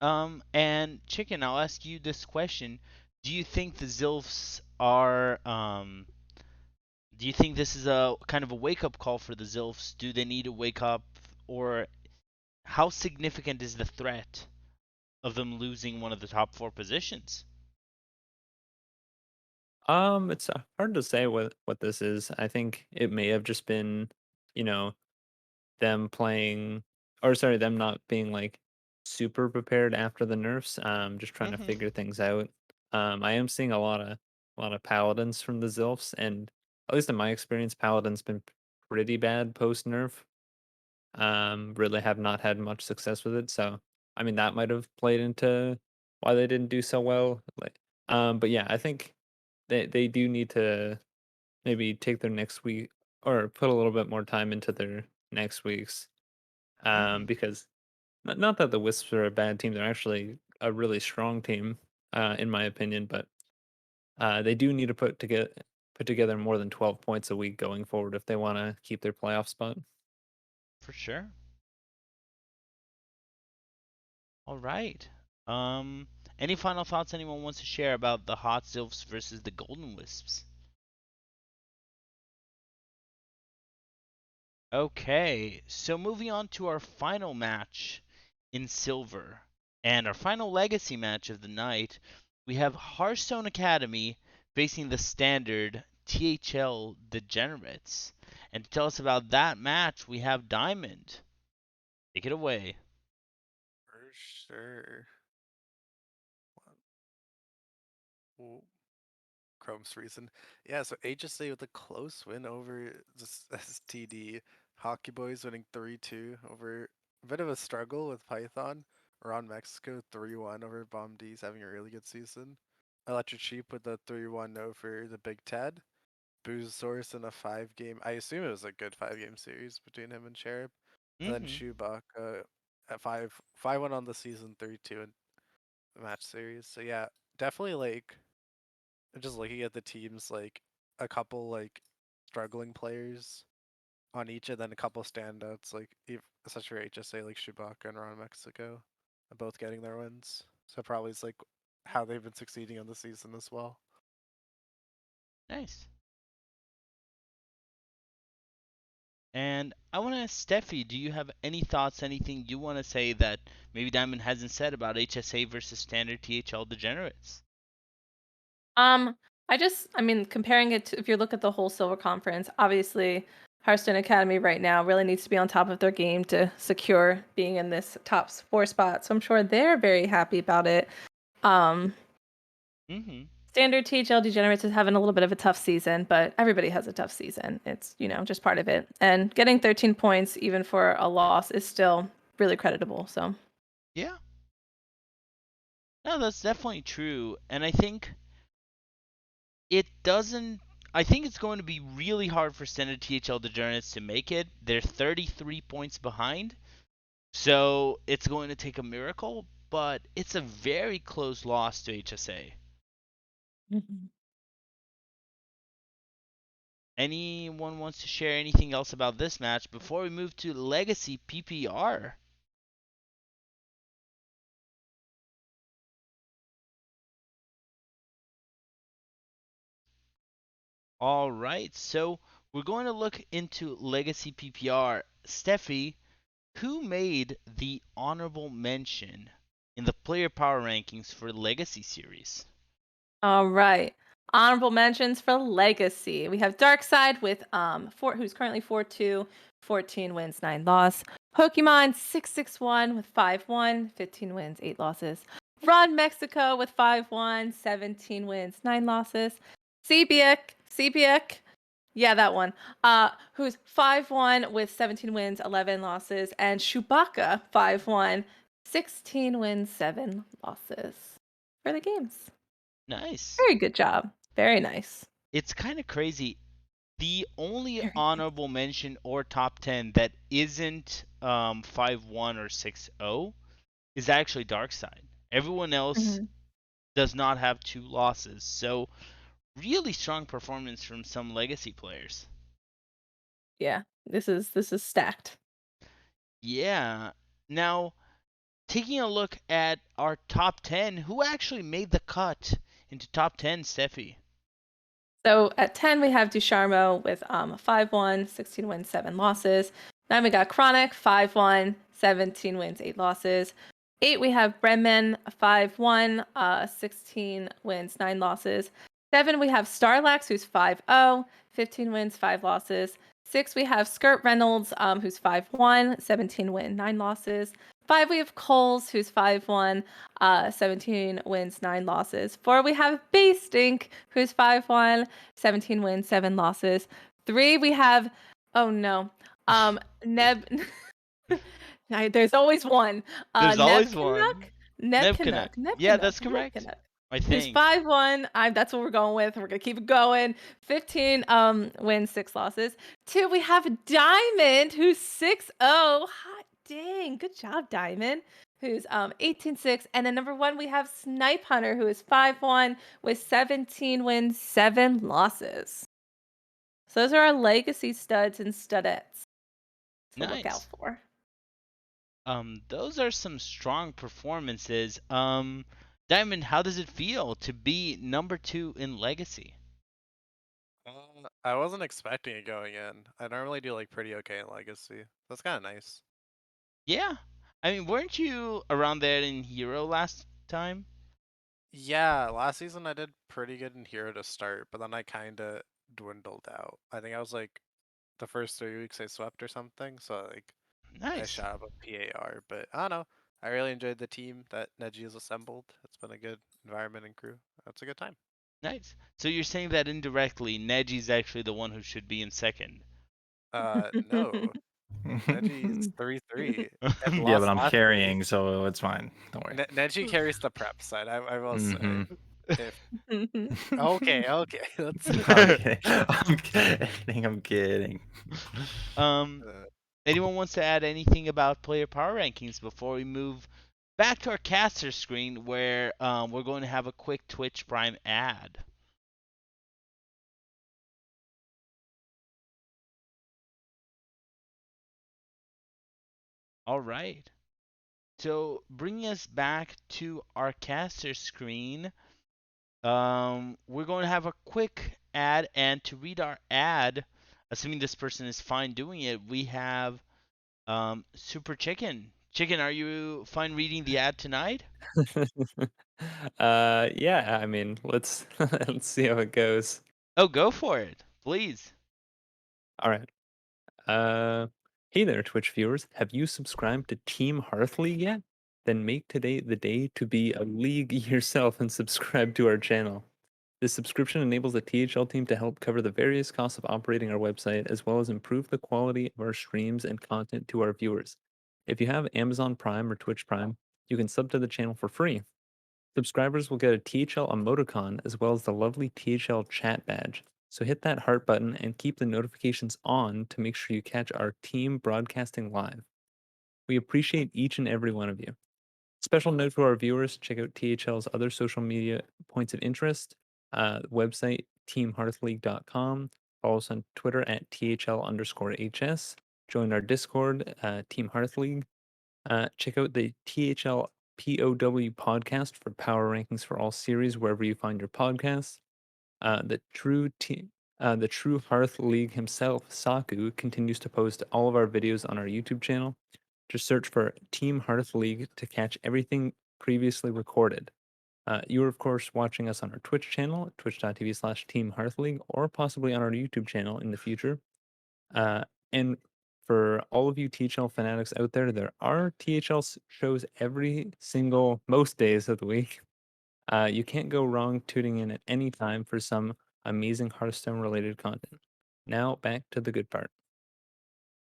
And Chicken, I'll ask you this question: Do you think the Zilfs are Do you think this is a kind of a wake up call for the Zilfs? Do they need to wake up, or how significant is the threat of them losing one of the top four positions? It's hard to say what this is. I think it may have just been, you know, them playing, or sorry, them not being like super prepared after the nerfs. Just trying to Mm-hmm. figure things out. I am seeing a lot of paladins from the Zilfs, and at least in my experience, paladins been pretty bad post nerf. Really have not had much success with it. So I mean that might have played into why they didn't do so well. But yeah, I think they do need to maybe take their next week or put a little bit more time into their next weeks. Mm-hmm. Because not that the Wisps are a bad team, they're actually a really strong team, in my opinion. But they do need to put together more than 12 points a week going forward if they want to keep their playoff spot. For sure. All right. Any final thoughts anyone wants to share about the Hot Zilfs versus the Golden Wisps? Okay, so moving on to our final match in silver and our final legacy match of the night, we have Hearthstone Academy facing the standard THL Degenerates. And to tell us about that match, we have Diamond. Take it away. For sure. Ooh, Chrome's reason. Yeah, so HSA with a close win over this STD. Hockey Boys winning 3-2 over a bit of a struggle with Python. Around Mexico 3-1 over Bomb D's having a really good season. Electric Sheep with a 3-1 over the Big Ted. Booze Source in a 5-game. I assume it was a good 5-game series between him and Cherub. And then Mm-hmm. Chewbacca at 5-1 on the season, 3-2 in the match series. So yeah, definitely like just looking at the teams, like a couple like struggling players on each, and then a couple standouts, like especially for HSA, like Chewbacca and Ron Mexico, both getting their wins. So probably it's like how they've been succeeding on the season as well. Nice. And I want to ask Steffi, do you have any thoughts, anything you want to say that maybe Diamond hasn't said about HSA versus standard THL Degenerates? Um, I mean, comparing it to if you look at the whole Silver Conference, obviously Hearthstone Academy right now really needs to be on top of their game to secure being in this top four spot. So I'm sure they're very happy about it. Um, Mm-hmm. Standard THL Degenerates is having a little bit of a tough season, but everybody has a tough season. It's, just part of it. And getting 13 points even for a loss is still really creditable. So Yeah. No, that's definitely true. And I think it doesn't. I think it's going to be really hard for standard THL Degenerates to make it. They're 33 points behind. So it's going to take a miracle, but it's a very close loss to HSA. Mhm. Anyone wants to share anything else about this match before we move to Legacy PPR? All right, so we're going to look into Legacy PPR. Steffi, who made the honorable mention in the player power rankings for Legacy series? All right. Honorable mentions for Legacy. We have Darkside with who's currently 4-2, 14 wins, 9 loss. Pokemon 661 with 5-1, 15 wins, 8 losses. Rod Mexico with 5-1, 17 wins, 9 losses. CBX, yeah, that one. Who's 5-1 with 17 wins, 11 losses, and Chewbacca 5-1, 16 wins, 7 losses for the games. Nice. Very good job. Very nice. It's kind of crazy. The only Very nice. honorable mention or top 10 that isn't 5-1 or 6-0 is actually Darkside. Everyone else Mhm. does not have 2 losses. So, really strong performance from some legacy players. Yeah, this is stacked. Yeah. Now, taking a look at our top 10, who actually made the cut into top 10, Steffi? So at 10, we have Ducharmo with 5-1, 16 wins, 7 losses. 9, we got Chronic, 5-1, 17 wins, 8 losses. 8, we have Brenman, 5-1, 16 wins, 9 losses. 7, we have Starlax, who's 5-0, 15 wins, 5 losses. 6, we have Skirt Reynolds, who's 5-1, 17 wins, 9 losses. 5, we have Coles, who's 5-1, 17 wins, 9 losses. 4, we have Stink, who's 5-1, 17 wins, 7 losses. 3, we have, oh no, Neb. There's always one. There's Neb always Canuck? one. Nebcanuck. Yeah, that's correct. I Who's think. 5-1. That's what we're going with. We're gonna keep it going. 15 wins, 6 losses. 2, we have Diamond, who's 6-0. Hot dang. Good job, Diamond. Who's 18-6. And then number 1, we have Snipe Hunter, who is 5-1 with 17 wins, 7 losses. So those are our legacy studs and studettes to look out Nice. for. Those are some strong performances. Diamond, how does it feel to be number 2 in Legacy? I wasn't expecting it going in. I normally do like pretty okay in Legacy. That's kind of nice. Yeah. I mean, weren't you around there in Hero last time? Yeah, last season I did pretty good in Hero to start, but then I kind of dwindled out. I think I was like the first 3 weeks I swept or something, so like I Nice. shot up a PAR. But I don't know. I really enjoyed the team that Neji has assembled. It's been a good environment and crew. That's a good time. Nice. So you're saying that indirectly, Neji's actually the one who should be in second. No, Neji's 3-3 and Yeah, but lost I'm last week. carrying, so it's fine. Don't worry. Neji carries the prep side. I will say. Mm-hmm. If okay, let's. I'm kidding. I'm kidding. I'm kidding. um, Uh, anyone wants to add anything about player power rankings before we move back to our caster screen where we're going to have a quick Twitch Prime ad? All right. So bringing us back to our caster screen, we're going to have a quick ad, and to read our ad, assuming this person is fine doing it, we have Super Chicken. Chicken, are you fine reading the ad tonight? Yeah, I mean, let's let's see how it goes. Oh, go for it, please. All right. Hey there, Twitch viewers. Have you subscribed to Team Hearth League yet? Then make today the day to be a league yourself and subscribe to our channel. This subscription enables the THL team to help cover the various costs of operating our website, as well as improve the quality of our streams and content to our viewers. If you have Amazon Prime or Twitch Prime, you can sub to the channel for free. Subscribers will get a THL emoticon as well as the lovely THL chat badge. So hit that heart button and keep the notifications on to make sure you catch our team broadcasting live. We appreciate each and every one of you. Special note to our viewers, check out THL's other social media points of interest, website teamhearthleague.com. Follow us on Twitter at THL_HS. Join our Discord, Team Hearth League. Check out the THL POW podcast for power rankings for all series wherever you find your podcasts. The True Hearth League himself, Saku, continues to post all of our videos on our YouTube channel. Just search for Team Hearth League to catch everything previously recorded. You are, of course, watching us on our Twitch channel, twitch.tv/Team Hearth League, or possibly on our YouTube channel in the future. And for all of you THL fanatics out there are THL shows every single, most days of the week. You can't go wrong tuning in at any time for some amazing Hearthstone related content. Now back to the good part.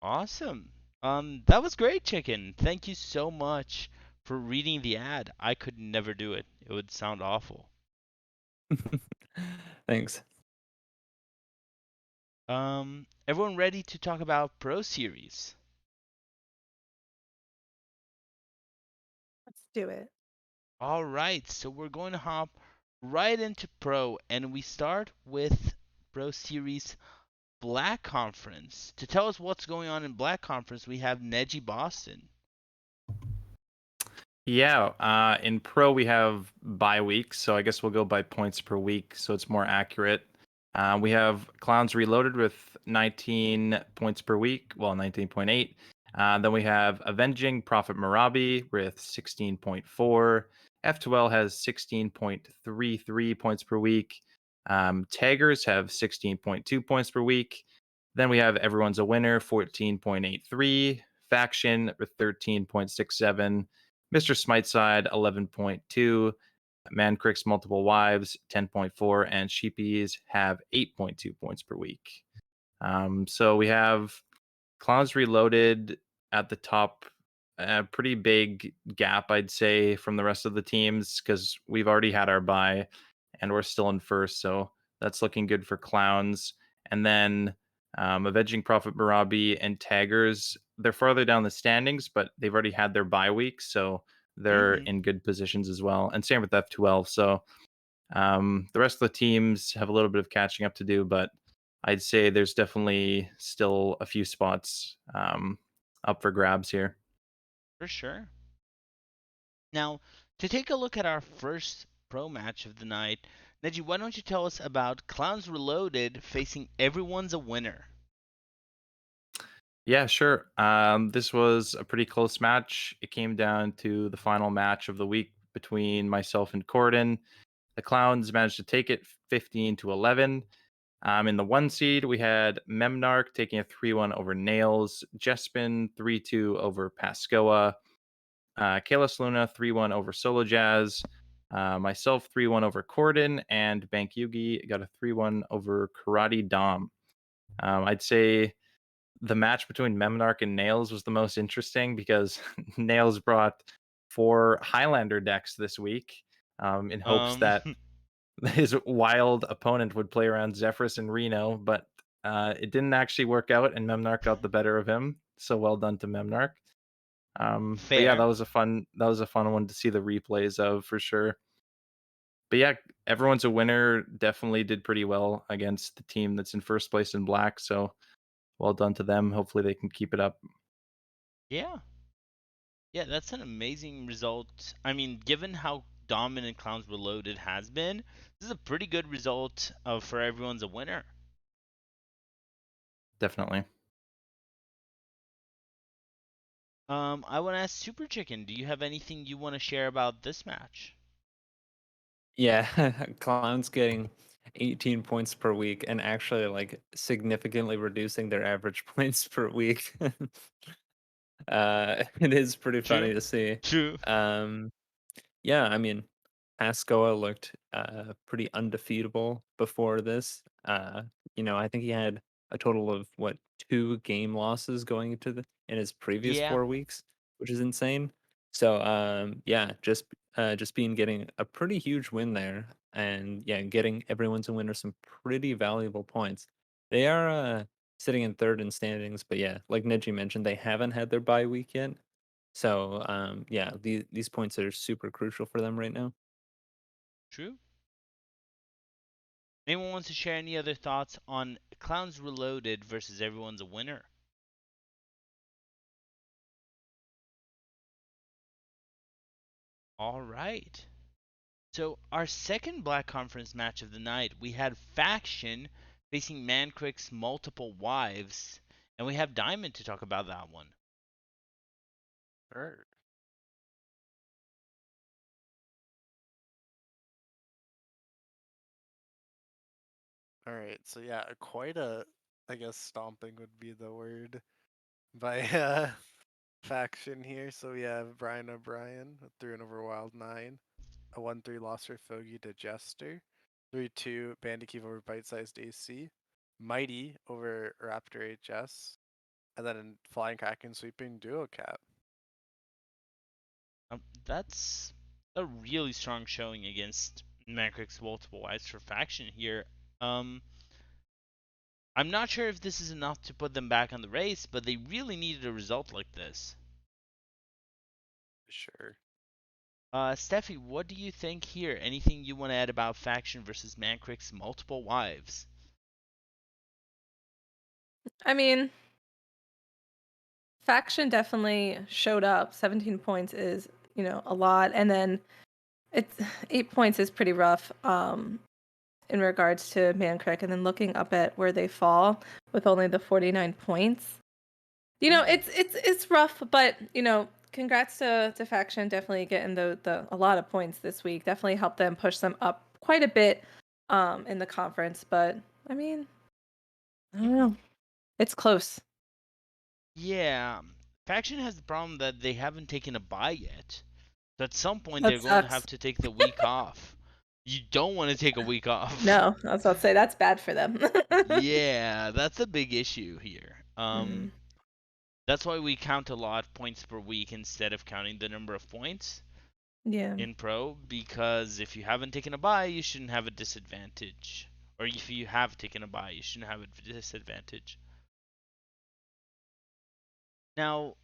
Awesome. That was great, Chicken. Thank you so much for reading the ad. I could never do it. It would sound awful. Thanks. Everyone ready to talk about Pro Series? Let's do it. All right, so we're going to hop right into Pro, and we start with Pro Series Black Conference. To tell us what's going on in Black Conference, we have Neji Boston. Yeah, in pro we have bye weeks, so I guess we'll go by points per week, so it's more accurate. We have Clowns Reloaded with 19 points per week, well, 19.8. Then we have Avenging Prophet Marabi with 16.4. F2L has 16.33 points per week. Taggers have 16.2 points per week. Then we have Everyone's a Winner, 14.83. Faction with 13.67. Mr. Smiteside, 11.2. Mancrick's Multiple Wives, 10.4. And Sheepies have 8.2 points per week. So we have Clowns Reloaded at the top. A pretty big gap, I'd say, from the rest of the teams because we've already had our bye and we're still in first. So that's looking good for Clowns. And then Avenging Prophet Marabi and Taggers, they're farther down the standings, but they've already had their bye week. So they're Mm-hmm. in good positions as well. And same with F12. So the rest of the teams have a little bit of catching up to do, but I'd say there's definitely still a few spots up for grabs here. For sure. Now, to take a look at our first pro match of the night, Neji, why don't you tell us about Clowns Reloaded facing Everyone's a Winner? Yeah, sure. This was a pretty close match. It came down to the final match of the week between myself and Corden. The Clowns managed to take it 15-11. In the one seed, we had Memnarch taking a 3-1 over Nails, Jespin 3-2 over Pascoa, Kalis Luna 3-1 over Solo Jazz, myself 3-1 over Corden, and Bank Yugi got a 3-1 over Karate Dom. I'd say the match between Memnarch and Nails was the most interesting because Nails brought 4 Highlander decks this week in hopes Um, that his wild opponent would play around Zephyrus and Reno, but it didn't actually work out, and Memnarch got the better of him. So well done to Memnarch. But yeah, fair. that was a fun one to see the replays of for sure. But yeah, everyone's a winner. Definitely did pretty well against the team that's in first place in black. So well done to them. Hopefully they can keep it up. Yeah. Yeah, that's an amazing result. I mean, given how dominant Clowns Reloaded has been, this is a pretty good result for Everyone's a Winner. Definitely. I want to ask Super Chicken, do you have anything you want to share about this match? Yeah, Clown's getting 18 points per week and actually like significantly reducing their average points per week. It is pretty funny True. to see. True. Um, yeah, I mean, Pascoa looked pretty undefeatable before this. I think he had a total of what 2 game losses going into the in his previous Yeah. 4 weeks, which is insane. So yeah, just being getting a pretty huge win there, and yeah, getting everyone to win some pretty valuable points. They are sitting in third in standings, but yeah, like Neji mentioned, they haven't had their bye week yet. So yeah, these points are super crucial for them right now. True. Anyone wants to share any other thoughts on Clowns Reloaded versus Everyone's a Winner? All right. So our second Black Conference match of the night, we had Faction facing Mancrick's Multiple Wives, and we have Diamond to talk about that one. Sure. All right. So yeah, quite a, I guess stomping would be the word by faction here. So we have Brian O'Brien with 3 over Wild 9, a 1-3 loss for Fogy to Jester, 3-2 Bandicoot over Bite Sized AC, Mighty over Raptor HS, and then Flying Kraken sweeping Duo Cap. That's a really strong showing against Mancrick's Multiple Wives for Faction here. Um, I'm not sure if this is enough to put them back on the race, but they really needed a result like this. Sure. Steffi, what do you think here? Anything you want to add about Faction versus Mancrick's multiple wives? I mean, Faction definitely showed up. 17 points is, a lot. And then it's 8 points is pretty rough in regards to Mancrick. And then looking up at where they fall with only the 49 points. It's rough, but congrats to Faction definitely getting the a lot of points this week. Definitely helped them push them up quite a bit in the conference, but I mean, I don't know. It's close. Yeah, Faction has the problem that they haven't taken a bye yet. So at some point That they're going to have sucks. to take the week off. You don't want to take a week off. No, I was about to say that's bad for them. Yeah, that's a big issue here. Mm, That's why we count a lot points per week instead of counting the number of points yeah. in pro, because if you haven't taken a bye, you shouldn't have a disadvantage. Or if you have taken a bye, you shouldn't have a disadvantage. Now,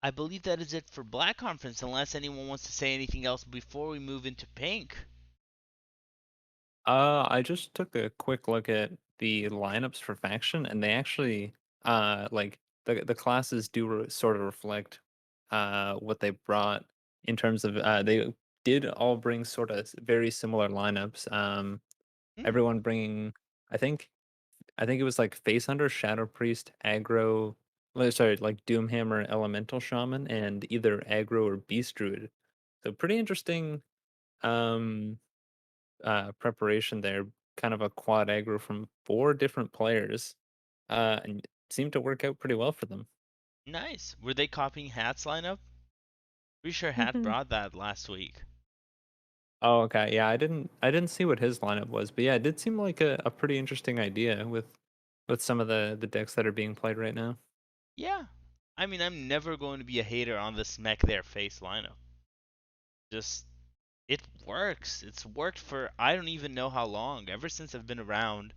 I believe that is it for Black Conference, unless anyone wants to say anything else before we move into Pink. I just took a quick look at the lineups for faction, and they actually, like the classes do sort of reflect, what they brought in terms of, they did all bring sort of very similar lineups. Hmm. Everyone bringing, I think, I think it was like Face Hunter, Shadow Priest, Aggro, sorry, like Doomhammer, Elemental Shaman, and either Aggro or Beast Druid. So pretty interesting. Um, Preparation there, kind of a quad aggro from 4 different players, and it seemed to work out pretty well for them. Nice. Were they copying Hat's lineup? Pretty sure Hat Mhm. brought that last week. Oh, okay, yeah, I didn't see what his lineup was, but yeah, it did seem like a pretty interesting idea with some of the decks that are being played right now. Yeah. I mean, I'm never going to be a hater on the Smack Their Face lineup. Just, it works. It's worked for I don't even know how long. Ever since I've been around,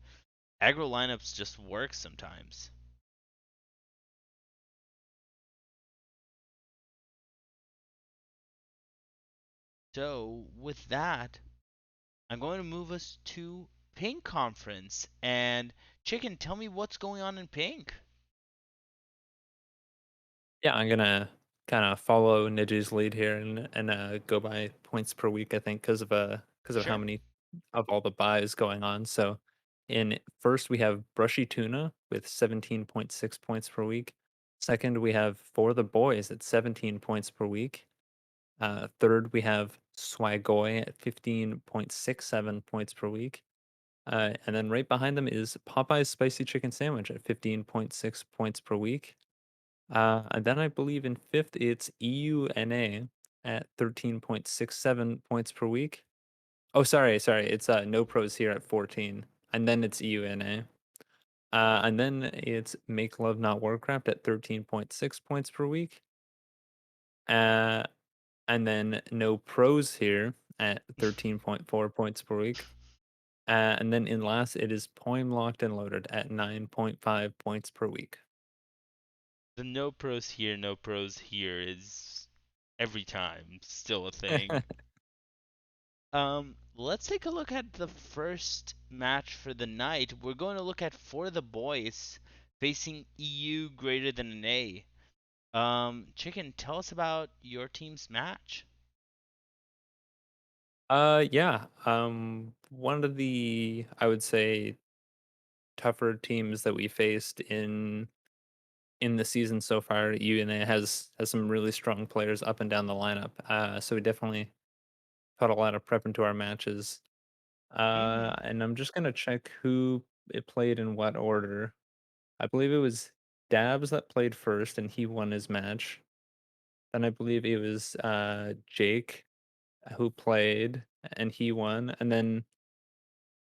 aggro lineups just work sometimes. So, with that, I'm going to move us to Pink Conference. And, Chicken, tell me what's going on in Pink. Yeah, I'm gonna kind of follow Niji's lead here and go by points per week. I think because of how Sure. many of all the buys going on. So in first we have Brushy Tuna with 17.6 points per week. Second we have For the Boys at 17 points per week. Third we have Swagoy at 15.67 points per week. And then right behind them is Popeye's Spicy Chicken Sandwich at 15.6 points per week. And then I believe in fifth, it's EUNA at 13.67 points per week. Oh, sorry. It's No Pros here at 14. And then it's EUNA. And then it's Make Love Not Warcraft at 13.6 points per week. Uh, and then No Pros here at 13.4 points per week. And then in last, it is Poem Locked and Loaded at 9.5 points per week. The no pros here, no pros here is every time still a thing. Let's take a look at the first match for the night. We're going to look at For the Boys facing EU greater than an A. Chicken, tell us about your team's match. Yeah. One of the, I would say, tougher teams that we faced in the season so far. UNA has some really strong players up and down the lineup. So we definitely put a lot of prep into our matches. Mm-hmm. And I'm just gonna check who it played in what order. I believe it was Dabs that played first, and he won his match. Then I believe it was Jake who played, and he won. And then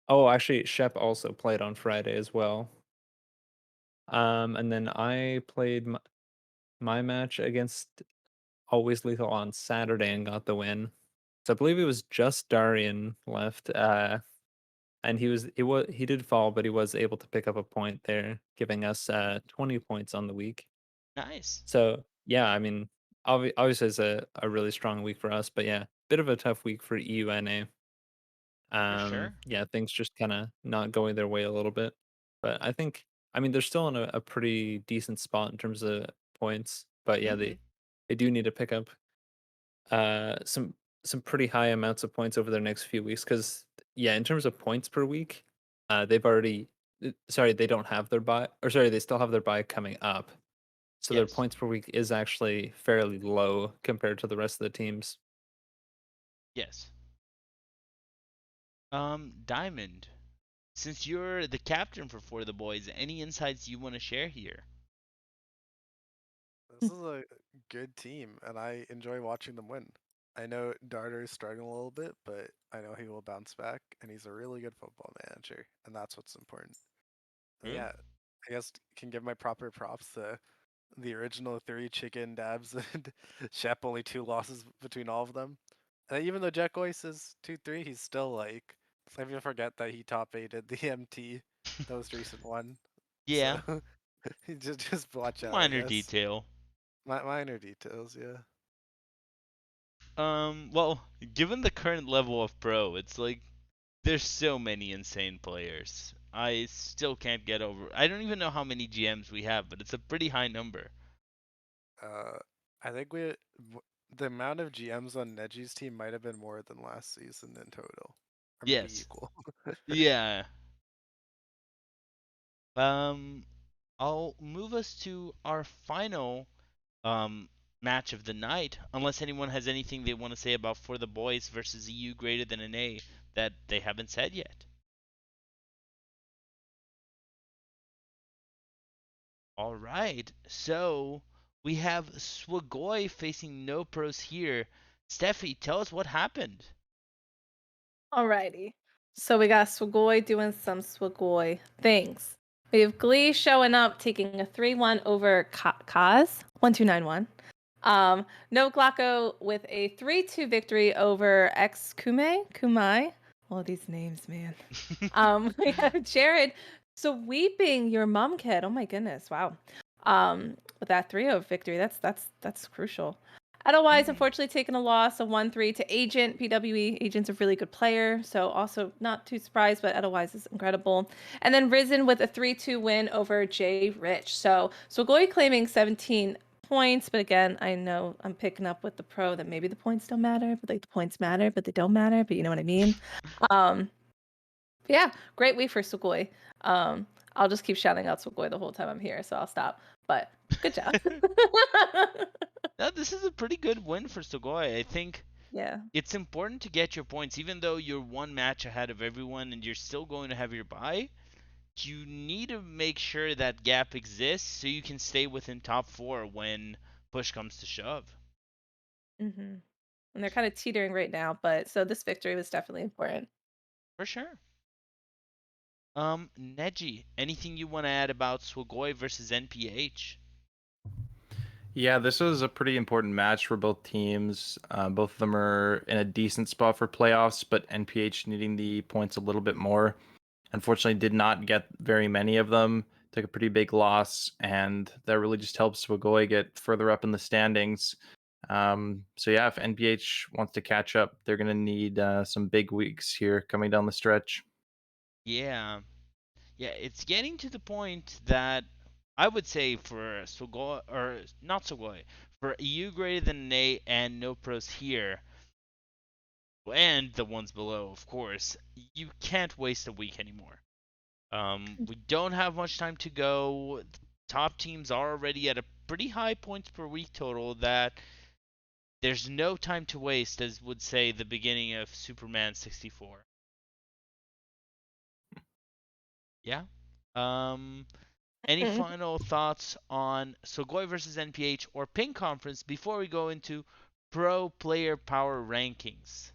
oh, actually, Shep also played on Friday as well. And then I played my match against Always Lethal on Saturday and got the win. So I believe it was just Darian left. and he did fall, but he was able to pick up a point there, giving us 20 points on the week. Nice. So yeah, I mean, obviously it's a really strong week for us, but yeah, bit of a tough week for EUNA. For sure. Yeah, things just kind of not going their way a little bit, but I mean, they're still in a pretty decent spot in terms of points, but yeah, Mm-hmm. they do need to pick up some pretty high amounts of points over their next few weeks because yeah, in terms of points per week, they've already sorry, they don't have their buy, or sorry, they still have their buy coming up. So their Yes. points per week is actually fairly low compared to the rest of the teams. Yes. Diamond, since you're the captain for the boys, any insights you want to share here? This is a good team, and I enjoy watching them win. I know Darter is struggling a little bit, but I know he will bounce back, and he's a really good football manager, and that's what's important. And True. yeah, I guess can give my proper props to the original three chicken dabs and Shep only 2 losses between all of them. And even though Jack Oyce is 2-3, he's still like I even forget that he top aided the MT, the most recent one. So Yeah. just watch out, I Minor guess. detail. Minor details, yeah. Well, given the current level of pro, it's like there's so many insane players. I still can't get over. I don't even know how many GMs we have, but it's a pretty high number. Uh, I think the amount of GMs on Neji's team might have been more than last season in total, or maybe Yes. equal. Yeah. Um, I'll move us to our final um match of the night, unless anyone has anything they want to say about for the boys versus EU greater than an A that they haven't said yet. All right, so we have Swagoi facing no pros here. Steffi, tell us what happened. Alrighty. So we got Swagoi doing some Swagoi things. We have Glee showing up, taking a 3-1 over Kaz, 1291. No Glocko with a 3-2 victory over X Kumai. All these names, man. We have Jared sweeping your mom kid. Oh my goodness, wow. With that 3-0 victory, that's crucial. Otherwise, Mhm. unfortunately, taking a loss of 1-3 to Agent. PWE Agent's a really good player, so also not too surprised, but otherwise is incredible. And then Risen with a 3-2 win over Jay Rich. So Goy claiming 17 points, but again, I know I'm picking up with the pro that maybe the points don't matter, but like the points matter, but they don't matter, but you know what I mean. Um, yeah, great week for Sugoi. I'll just keep shouting out Sugoi the whole time I'm here, so I'll stop. But good job. Now, this is a pretty good win for Sugoi. I think Yeah. it's important to get your points, even though you're one match ahead of everyone and you're still going to have your bye. You need to make sure that gap exists so you can stay within top four when push comes to shove. hmm And they're kind of teetering right now, but so this victory was definitely important. For sure. Neji, anything you want to add about Swagoi versus NPH? Yeah, this was a pretty important match for both teams. Both of them are in a decent spot for playoffs, but NPH needing the points a little bit more. Unfortunately, did not get very many of them. Took a pretty big loss, and that really just helps Swagoi get further up in the standings. So yeah, if NPH wants to catch up, they're gonna need some big weeks here coming down the stretch. Yeah. Yeah, it's getting to the point that I would say for Sugoi, or not Sugoi, for EU greater than an A and no pros here, and the ones below, of course, you can't waste a week anymore. We don't have much time to go. Top teams are already at a pretty high points per week total that there's no time to waste, as would say the beginning of Superman 64. Yeah. Um, Any final thoughts on Sogoi versus NPH or Ping Conference before we go into Pro Player Power Rankings?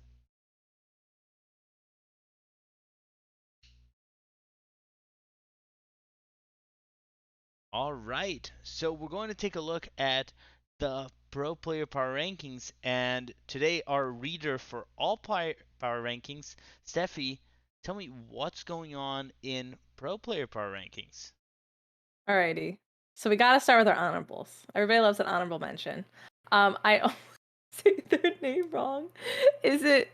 All right, so we're going to take a look at the Pro Player Power Rankings, and today our reader for all power rankings, Steffi, tell me what's going on in pro player power rankings. Alrighty. So we gotta start with our honorables. Everybody loves an honorable mention. I always say their name wrong. Is it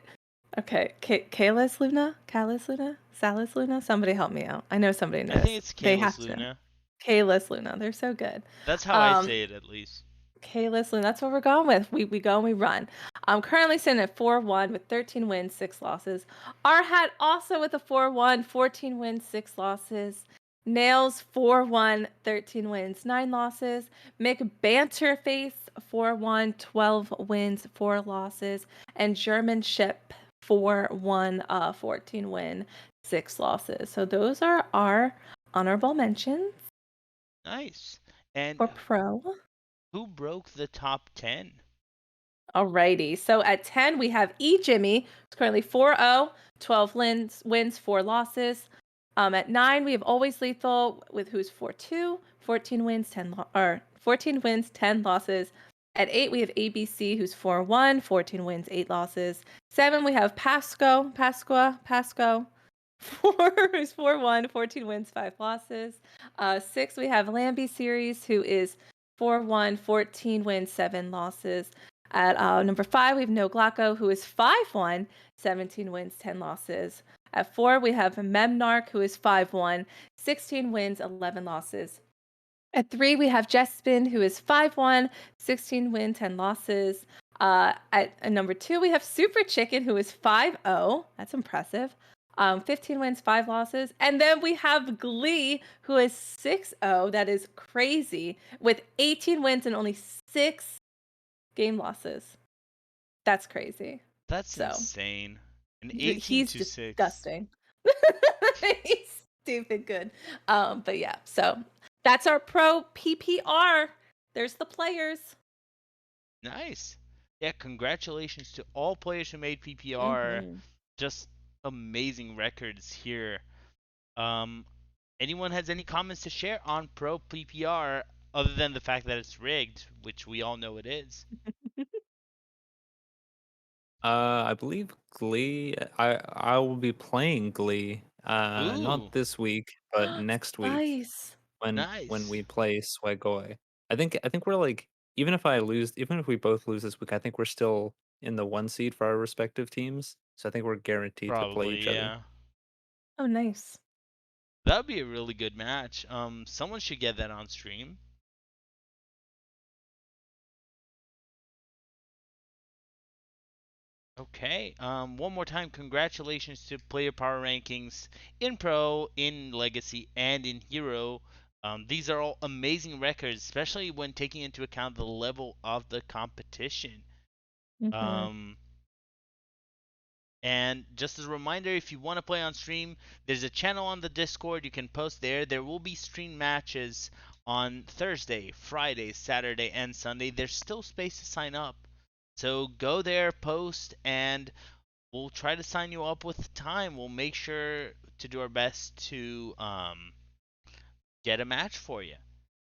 okay? Kalis Luna? Kalis Luna? Salis Luna? Somebody help me out. I know somebody I think knows. it's They Kalis have to know. Luna. Kalis Luna. They're so good. That's how I Um, say it, at least. Kalis Luna. That's what we're going with. We go and we run. I'm currently sitting at 4-1 with 13 wins, 6 losses. R hat also with a 4-1, 14 wins, 6 losses. Nails 4-1, 13 wins, 9 losses. McBanterface 4-1, 12 wins, 4 losses. And German Ship 4-1, 14 win, 6 losses. So those are our honorable mentions Nice. And for pro. who broke the top 10? Alrighty. So at 10, we have Jimmy, who's currently 4-0, 12 wins, 4 losses. At 9, we have Always Lethal, with who's 4-2, 14 wins, 14 wins, 10 losses. At 8, we have ABC, who's 4-1, 14 wins, 8 losses. 7, we have Pasco, 4, who's 4-1, 14 wins, 5 losses. 6, we have Lambie Series, who is 4-1, 14 wins, 7 losses. At number 5, we have No Glocko, who is 5-1, 17 wins, 10 losses. At 4, we have Memnarch, who is 5-1, 16 wins, 11 losses. At 3, we have Jespin, who is 5-1, 16 wins, 10 losses. At number 2, we have Super Chicken, who is 5-0. That's impressive. 15 wins, 5 losses. And then we have Glee, who is 6-0. That is crazy, with 18 wins and only 6 game losses. That's crazy. That's So insane. An 18 he's to 6. disgusting. He's stupid good. But yeah, so that's our pro PPR. There's the players. Nice. Yeah, congratulations to all players who made PPR. Mm-hmm. Just amazing records here. Um, anyone has any comments to share on Pro PPR other than the fact that it's rigged, which we all know it is? I believe Glee. I will be playing Glee. Not Ooh, this week, but next week Nice. when nice. we play Swagoi. I think we're like even if we both lose this week, I think we're still in the 1 seed for our respective teams. So I think we're guaranteed to play Probably, each other. yeah. Oh, nice. That would be a really good match. Someone should get that on stream. Okay. One more time, congratulations to player power rankings in Pro, in Legacy, and in Hero. These are all amazing records, especially when taking into account the level of the competition. Mm-hmm. Um, and just as a reminder, if you want to play on stream, there's a channel on the Discord. You can post there. There will be stream matches on Thursday, Friday, Saturday, and Sunday. There's still space to sign up. So go there, post, and we'll try to sign you up with time. We'll make sure to do our best to get a match for you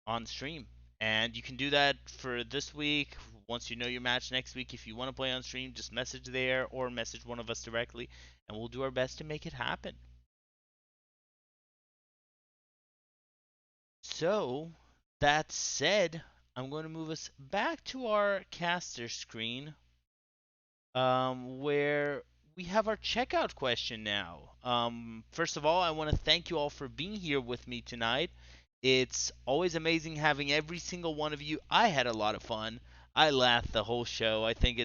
on stream. And you can do that for this week. Once you know your match next week, if you want to play on stream, just message there or message one of us directly, and we'll do our best to make it happen. So, that said, I'm going to move us back to our caster screen where we have our checkout question now. First of all, I want to thank you all for being here with me tonight. It's always amazing having every single one of you. I had a lot of fun. I laughed the whole show. I think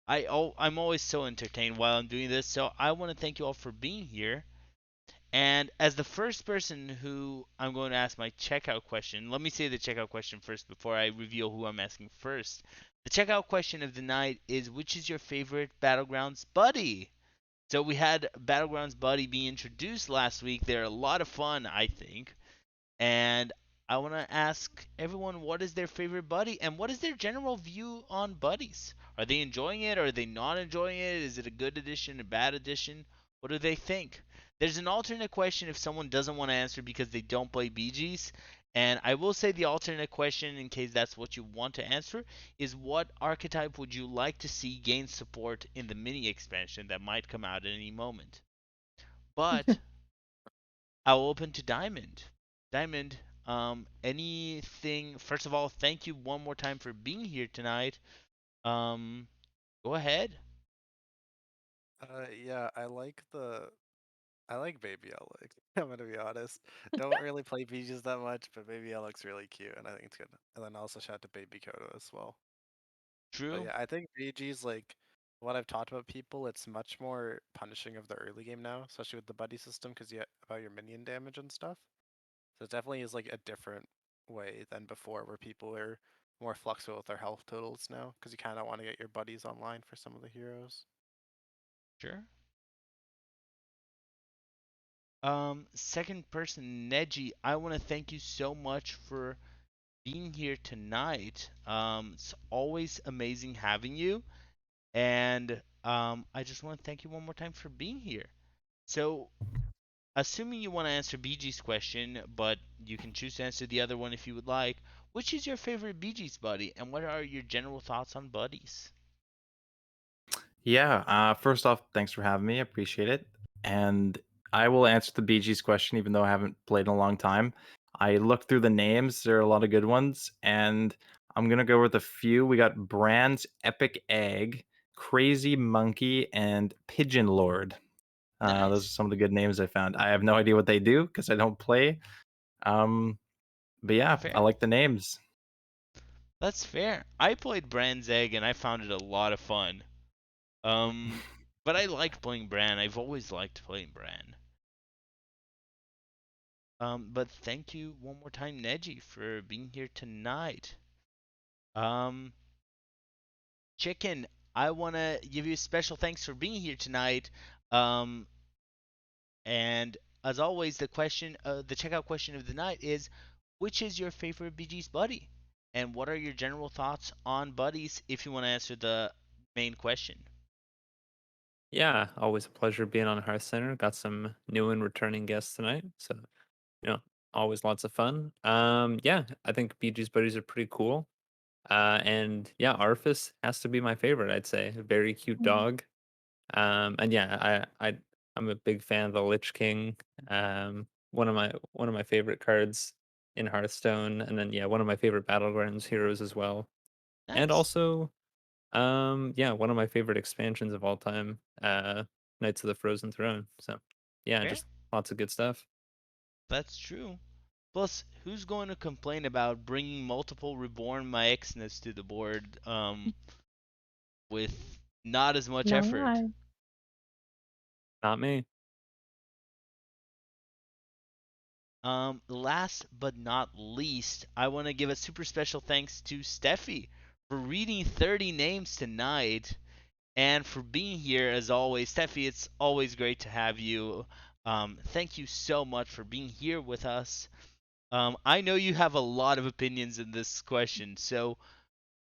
I'm always so entertained while I'm doing this. So I want to thank you all for being here. And as the first person who I'm going to ask my checkout question, let me say the checkout question first before I reveal who I'm asking first. The checkout question of the night is, which is your favorite Battlegrounds buddy? So we had Battlegrounds buddy be introduced last week. They're a lot of fun, I think. And I want to ask everyone, what is their favorite buddy and what is their general view on buddies? Are they enjoying it? Are they not enjoying it? Is it a good addition, a bad addition? What do they think? There's an alternate question if someone doesn't want to answer because they don't play BGs. And I will say the alternate question, in case that's what you want to answer, is what archetype would you like to see gain support in the mini expansion that might come out at any moment? But I'll open to Diamond. Diamond, anything? First of all, thank you one more time for being here tonight. Um, Go ahead. Yeah, I like Baby Alex. I'm gonna be honest. Don't really play BGs that much, but Baby Alex really cute, and I think it's good. And then also shout out to Baby Kodo as well. But True. yeah, I think BG's like what I've talked about people. It's much more punishing of the early game now, especially with the buddy system, because you about your minion damage and stuff. So it definitely is like a different way than before, where people are more flexible with their health totals now, because you kind of want to get your buddies online for some of the heroes. Sure. Second person, Neji, I want to thank you so much for being here tonight. It's always amazing having you, and I just want to thank you one more time for being here. So, assuming you want to answer BG's question, but you can choose to answer the other one if you would like, which is your favorite BG's buddy, and what are your general thoughts on buddies? Yeah. First off, thanks for having me. I appreciate it. And I will answer the BG's question, even though I haven't played in a long time. I looked through the names. There are a lot of good ones. And I'm going to go with a few. We got Brand's Epic Egg, Crazy Monkey, and Pigeon Lord. Those are Nice. some of the good names I found. I have no idea what they do because I don't play. Um, but yeah, I Fair. like the names. That's fair. I played Brand's Egg and I found it a lot of fun. Um, but I liked playing Bran. I've always liked playing Bran. But thank you one more time, Neji, for being here tonight. Um, Chicken, I want to give you a special thanks for being here tonight. Um, and as always, the checkout question of the night is, which is your favorite BG's buddy? And what are your general thoughts on buddies if you want to answer the main question? Yeah, always a pleasure being on Hearthcenter. Got some new and returning guests tonight, so you know, always lots of fun. Yeah, I think BG's buddies are pretty cool. And yeah, Arfus has to be my favorite. I'd say a very cute Mhm. dog. And yeah, I'm a big fan of the Lich King. One of my favorite cards in Hearthstone, and then yeah, one of my favorite Battlegrounds heroes as well. And Nice. also, yeah, one of my favorite expansions of all time, Knights of the Frozen Throne. So yeah, Fair. just lots of good stuff. That's true. Plus, who's going to complain about bringing multiple reborn Myexness to the board with not as much Not effort? I. Not me. Last but not least, I want to give a super special thanks to Steffi for reading 30 names tonight and for being here as always. Steffi, it's always great to have you. Thank you so much for being here with us. I know you have a lot of opinions in this question, so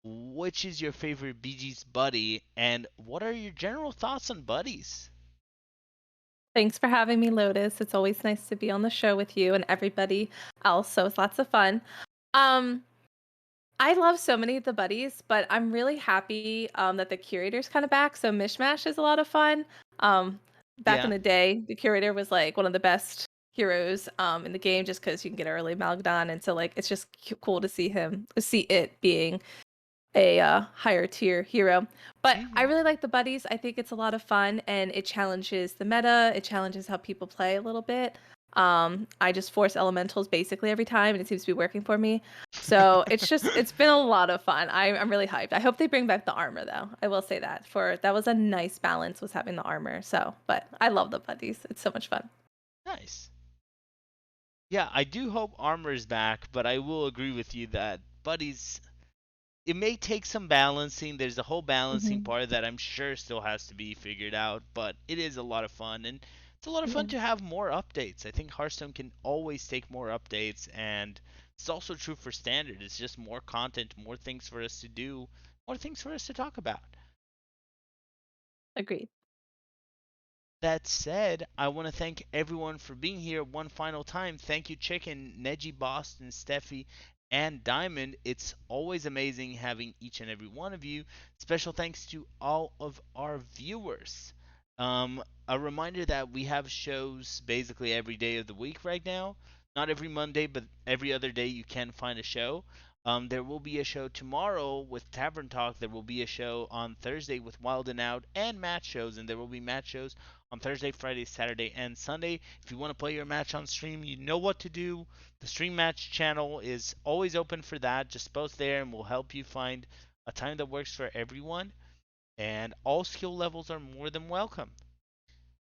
which is your favorite BG's buddy, and what are your general thoughts on buddies? Thanks for having me, Lotus. It's always nice to be on the show with you and everybody else. So it's lots of fun. Um, I love so many of the buddies, but I'm really happy that the curator's kind of back. So Mishmash is a lot of fun. Um, Back in Yeah. the day, the curator was like one of the best heroes in the game just because you can get early Malgadon, and so like it's just cool to see it being a higher tier hero. But I Mhm. really like the buddies. I think it's a lot of fun and it challenges the meta. It challenges how people play a little bit. I just force elementals basically every time and it seems to be working for me. So it's been a lot of fun. I'm really hyped. I hope they bring back the armor though. I will say that that was a nice balance was having the armor. So, but I love the buddies. It's so much fun. Nice. Yeah, I do hope armor is back, but I will agree with you that buddies, it may take some balancing. There's a whole balancing Hmm. part that I'm sure still has to be figured out, but it is a lot of fun, and it's a lot of Yeah, fun to have more updates. I think Hearthstone can always take more updates, and it's also true for standard. It's just more content, more things for us to do, more things for us to talk about. agreed. That said, I want to thank everyone for being here one final time. Thank you, Chicken, Neji, Boston, Steffi, and Diamond. It's always amazing having each and every one of you. Special thanks to all of our viewers. A reminder that we have shows basically every day of the week right now. Not every Monday, but every other day you can find a show. There will be a show tomorrow with Tavern Talk. There will be a show on Thursday with Wild and Out and match shows, and there will be match shows on Thursday, Friday, Saturday, and Sunday. If you want to play your match on stream, you know what to do. The Stream Match channel is always open for that. Just post there, and we'll help you find a time that works for everyone. And all skill levels are more than welcome.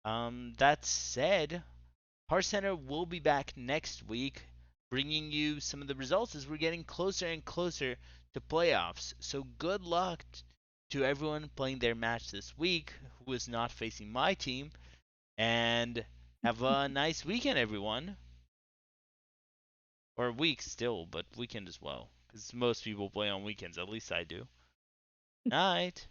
That said, Hearthcenter will be back next week, bringing you some of the results as we're getting closer and closer to playoffs. So good luck to everyone playing their match this week who is not facing my team, and have a nice weekend, everyone. Or week still, but weekend as well, because most people play on weekends. At least I do. Night.